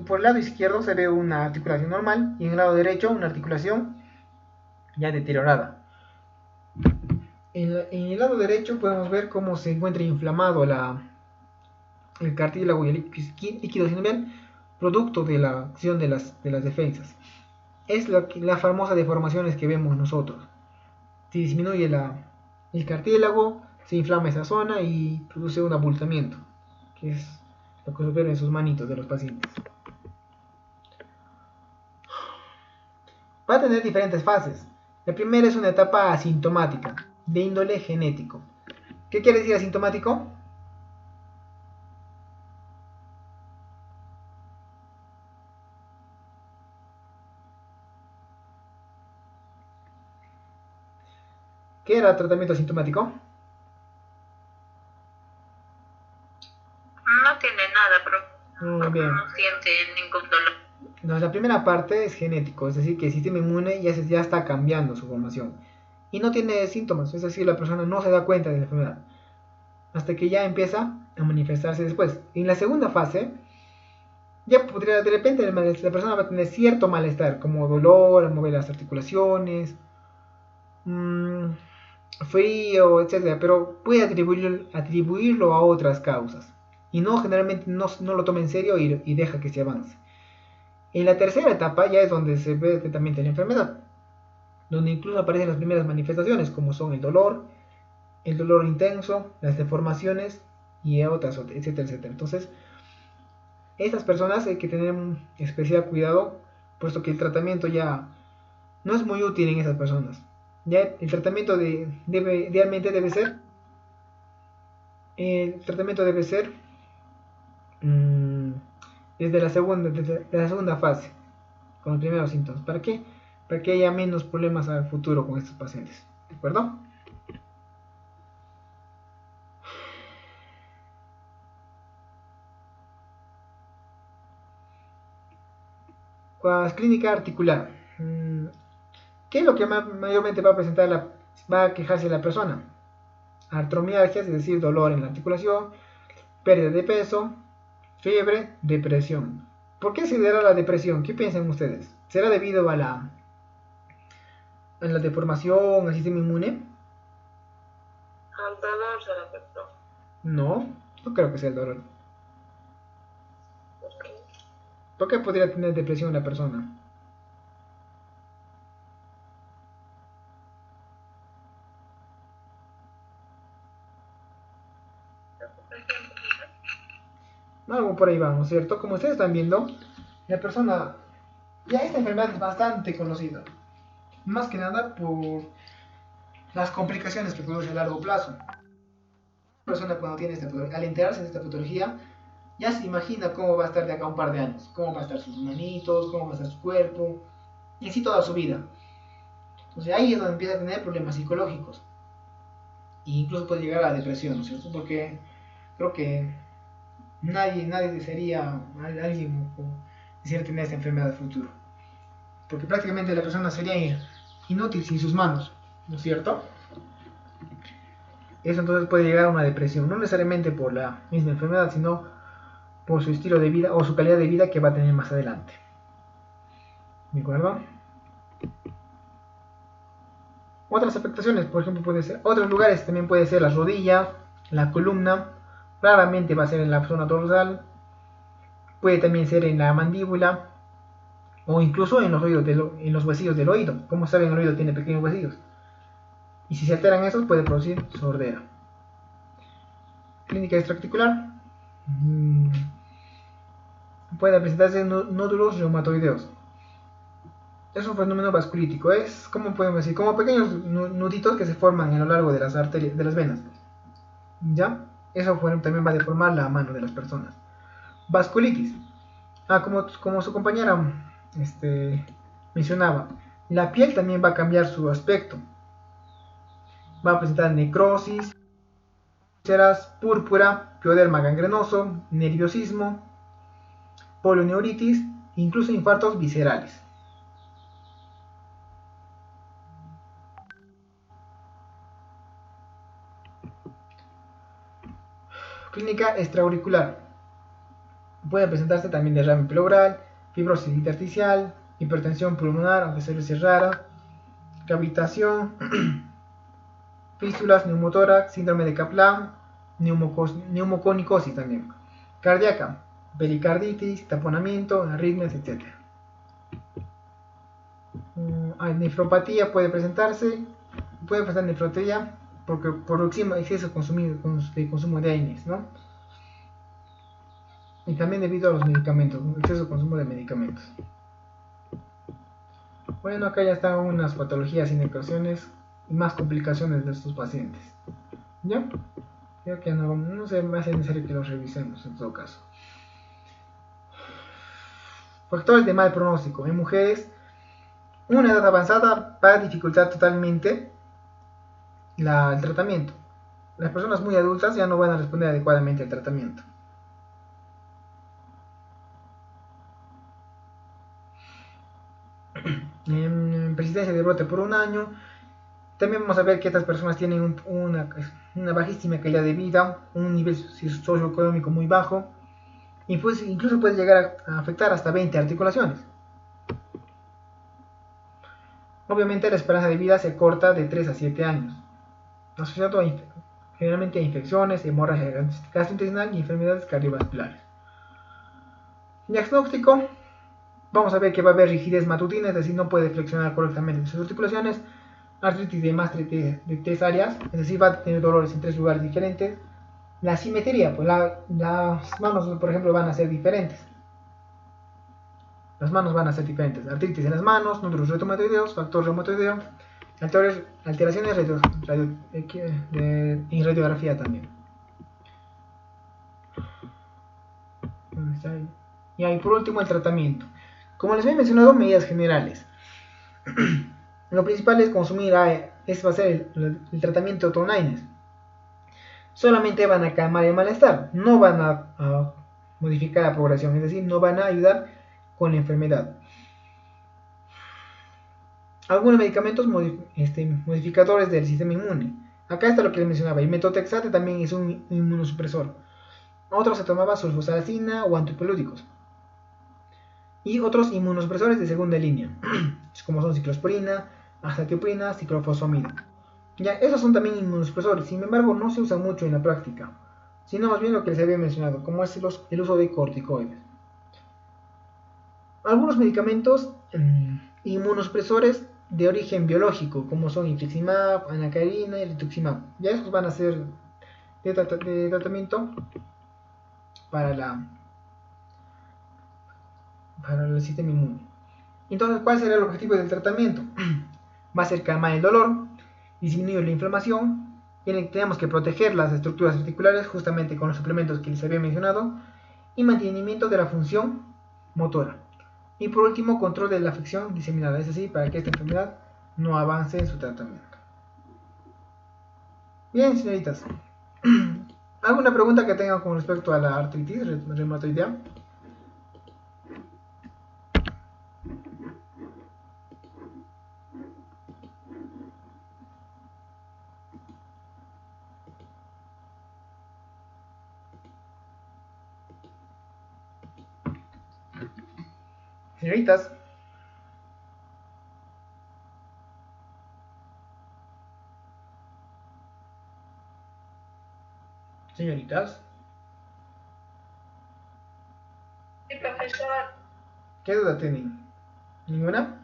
por el lado izquierdo se ve una articulación normal y en el lado derecho una articulación ya deteriorada. En el lado derecho podemos ver cómo se encuentra inflamado el cartílago y el líquido sinovial, producto de la acción de las defensas. Es la famosa deformaciones que vemos nosotros. Se disminuye el cartílago, se inflama esa zona y produce un abultamiento, que es lo que se ve en sus manitos de los pacientes. Va a tener diferentes fases. La primera es una etapa asintomática, de índole genético. ¿Qué quiere decir asintomático? ¿Qué era tratamiento asintomático? No tiene nada, pero Bien. no siente ningún dolor. Entonces, la primera parte es genético, es decir, que el sistema inmune ya está cambiando su formación y no tiene síntomas, es decir, la persona no se da cuenta de la enfermedad hasta que ya empieza a manifestarse después. En la segunda fase, ya podría, de repente la persona va a tener cierto malestar, como dolor al mover las articulaciones, frío, etcétera, pero puede atribuirlo a otras causas y no generalmente no lo toma en serio y deja que se avance. En la tercera etapa ya es donde se ve el tratamiento de la enfermedad, donde incluso aparecen las primeras manifestaciones como son el dolor intenso, las deformaciones y otras, etcétera, etcétera. Entonces, estas personas hay que tener un especial cuidado, puesto que el tratamiento ya no es muy útil en esas personas. Ya el tratamiento idealmente debe ser desde la segunda fase, con los primeros síntomas. ¿Para qué? Para que haya menos problemas al futuro con estos pacientes. ¿De acuerdo? Clínica articular. ¿Qué es lo que mayormente va a quejarse la persona? Artromialgias, es decir, dolor en la articulación, pérdida de peso, fiebre, depresión. ¿Por qué se dará la depresión? ¿Qué piensan ustedes? ¿Será debido a la deformación, al sistema inmune? el dolor se le afectó. No, no creo que sea el dolor. Porque ¿Por qué podría tener depresión una persona? Algo por ahí va, ¿no es cierto? Como ustedes están viendo, la persona, ya esta enfermedad es bastante conocida. Más que nada por las complicaciones que produce a largo plazo. Una persona cuando tiene al enterarse de esta patología, ya se imagina cómo va a estar de acá a un par de años. Cómo va a estar sus manitos, cómo va a estar su cuerpo, y así toda su vida. Entonces ahí es donde empieza a tener problemas psicológicos. E incluso puede llegar a la depresión, ¿no es cierto? Porque creo que nadie desearía, alguien quisiera tener esta enfermedad del futuro. Porque prácticamente la persona sería inútil sin sus manos, ¿no es cierto? Eso entonces puede llegar a una depresión, no necesariamente por la misma enfermedad, sino por su estilo de vida o su calidad de vida que va a tener más adelante. ¿De acuerdo? Otras afectaciones, por ejemplo, puede ser, otros lugares también puede ser la rodilla, la columna, raramente va a ser en la zona dorsal, puede también ser en la mandíbula o incluso en los oídos, en los huesillos del oído. Como saben, el oído tiene pequeños huesillos. Y si se alteran esos, puede producir sordera. Clínica extraarticular. Puede presentarse nódulos reumatoideos. Es un fenómeno vasculítico. Es, como podemos decir, como pequeños nuditos que se forman a lo largo de las arterias, de las venas. ¿Ya? Eso también va a deformar la mano de las personas. Vasculitis. Como su compañera mencionaba, la piel también va a cambiar su aspecto. Va a presentar necrosis, úlceras, púrpura, pioderma gangrenoso, nerviosismo, polineuritis, incluso infartos viscerales. Clínica extraauricular. Puede presentarse también derrame pleural, fibrosis intersticial, hipertensión pulmonar, aunque suele ser rara, cavitación, fístulas, neumotórax, síndrome de Kaplan, neumoconicosis también, cardíaca, pericarditis, taponamiento, arritmias, etc. Nefropatía puede presentarse, nefropatía porque por exceso de consumo de AINES, ¿no? Y también debido a los medicamentos, exceso de consumo de medicamentos. Bueno, acá ya están unas patologías, indicaciones y más complicaciones de estos pacientes. ¿Ya? Creo que no se me hace necesario que los revisemos en todo caso. Factores de mal pronóstico. En mujeres, una edad avanzada va a dificultar totalmente el tratamiento. Las personas muy adultas ya no van a responder adecuadamente al tratamiento. En persistencia de brote por un año, también vamos a ver que estas personas tienen una bajísima calidad de vida, un nivel socioeconómico muy bajo, y pues incluso puede llegar a afectar hasta 20 articulaciones. Obviamente la esperanza de vida se corta de 3 a 7 años, asociado generalmente a infecciones, hemorragia gastrointestinal y enfermedades cardiovasculares. Diagnóstico: vamos a ver que va a haber rigidez matutina, es decir, no puede flexionar correctamente sus articulaciones, artritis de más de 3 áreas, es decir, va a tener dolores en 3 lugares diferentes. La simetría, pues las manos, por ejemplo, van a ser diferentes. Las manos van a ser diferentes. Artritis en las manos, nódulos reumatoideos, factor reumatoideo, alteraciones en radiografía también. Y ahí, por último, el tratamiento. Como les había mencionado, medidas generales. Lo principal es consumir, va a ser el tratamiento con AINES. Solamente van a calmar el malestar, no van a modificar la progresión, es decir, no van a ayudar con la enfermedad. Algunos medicamentos modificadores del sistema inmune. Acá está lo que les mencionaba, el metotrexate también es un inmunosupresor. Otros se tomaba sulfosalacina o antipelúdicos. Y otros inmunosupresores de segunda línea, como son ciclosporina, azatioprina, ciclofosfamida. Ya, esos son también inmunosupresores, sin embargo no se usan mucho en la práctica, sino más bien lo que les había mencionado, como es el uso de corticoides. Algunos medicamentos inmunosupresores de origen biológico, como son infliximab, anacarina y rituximab. Ya estos van a ser de tratamiento para, para el sistema inmune. Entonces, ¿cuál será el objetivo del tratamiento? Va a ser calmar el dolor, disminuir la inflamación, tenemos que proteger las estructuras articulares justamente con los suplementos que les había mencionado y mantenimiento de la función motora. Y por último, control de la afección diseminada, es decir, para que esta enfermedad no avance en su tratamiento. Bien, señoritas. ¿Alguna pregunta que tengan con respecto a la artritis reumatoidea? Señoritas. Señoritas. Sí, profesor. ¿Qué duda tienen? ¿Ninguna?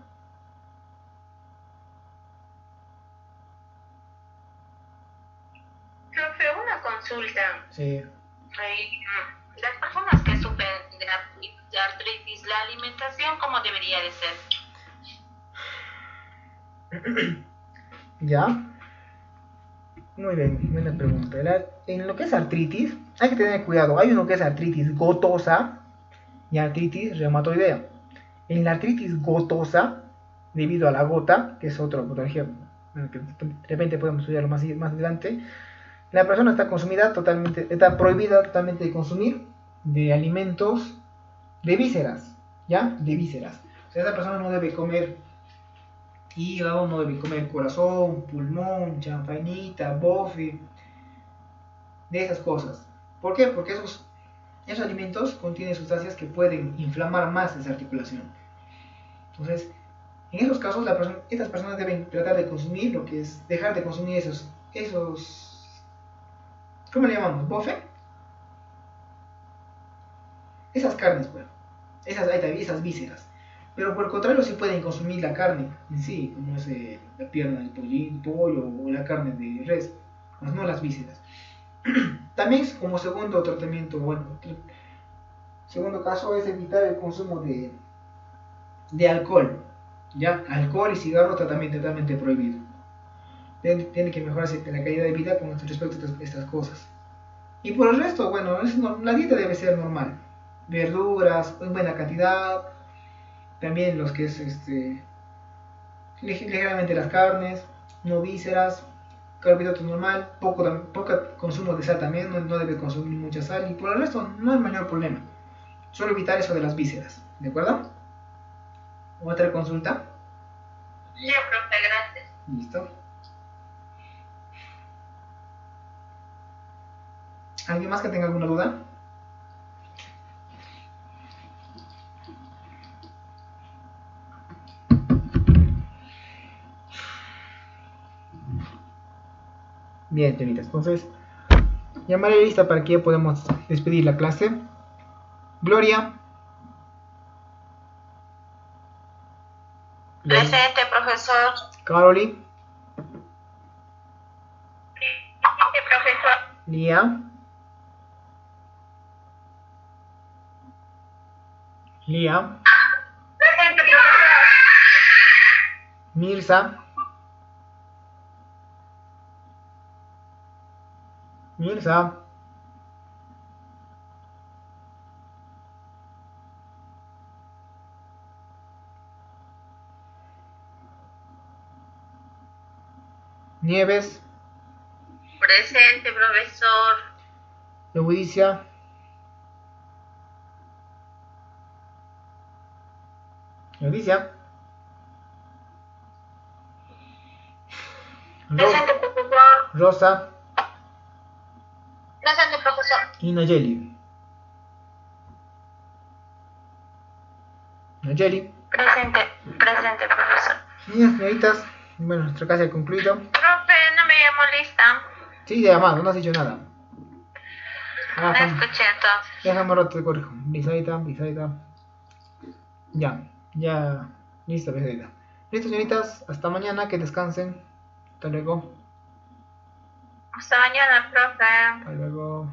Profe, una consulta. Sí. Las personas que sufren de artritis, ¿la alimentación cómo debería de ser? ¿Ya? Muy bien, buena pregunta. En lo que es artritis, hay que tener cuidado. Hay uno que es artritis gotosa y artritis reumatoidea. En la artritis gotosa, debido a la gota, que es otro patología que de repente podemos estudiarlo más adelante, la persona está prohibida totalmente de consumir de alimentos de vísceras, ¿ya? De vísceras. O sea, esa persona no debe comer hígado, no debe comer corazón, pulmón, chanfainita, bofe, de esas cosas. ¿Por qué? Porque esos alimentos contienen sustancias que pueden inflamar más esa articulación. Entonces, en esos casos, estas personas deben tratar de consumir lo que es, dejar de consumir esos ¿cómo le llamamos? ¿Bofe? Esas carnes, bueno, esas vísceras. Pero por el contrario, sí pueden consumir la carne en sí, como es la pierna del pollo o la carne de res, más no las vísceras. También como segundo tratamiento, bueno, segundo caso es evitar el consumo de alcohol. ¿Ya? Alcohol y cigarro totalmente prohibido. Tiene que mejorarse la calidad de vida con respecto a estas cosas. Y por el resto, bueno, la dieta debe ser normal. Verduras en buena cantidad, también los que es ligeramente las carnes, no vísceras, carbohidratos normal, poco consumo de sal también, no debe consumir mucha sal y por el resto no hay mayor problema. Solo evitar eso de las vísceras, ¿de acuerdo? ¿Otra consulta? Ya, profe, gracias. Listo. ¿Alguien más que tenga alguna duda? Bien, señoritas, entonces llamaré lista para que ya podamos despedir la clase. Gloria. Presente, profesor. Caroli. Presente, profesor. Lía. Lía. Presente, profesor. Mirza. Mirza. Nieves. Presente, profesor. Eudicia. Eudicia. Presente, profesor. Rosa. Presente, profesor. Y Nayeli. Nayeli. Presente, profesor. Niñas, señoritas, bueno, nuestra clase ha concluido. Profe, no me llamó lista. Sí, de llamado, no has dicho nada. No escuché entonces. Déjame un rato te corrijo. Brisaida. Ya. Listo, Brisaida. Listo, señoritas. Hasta mañana, que descansen. Hasta luego. Hasta mañana, profe. Hasta luego.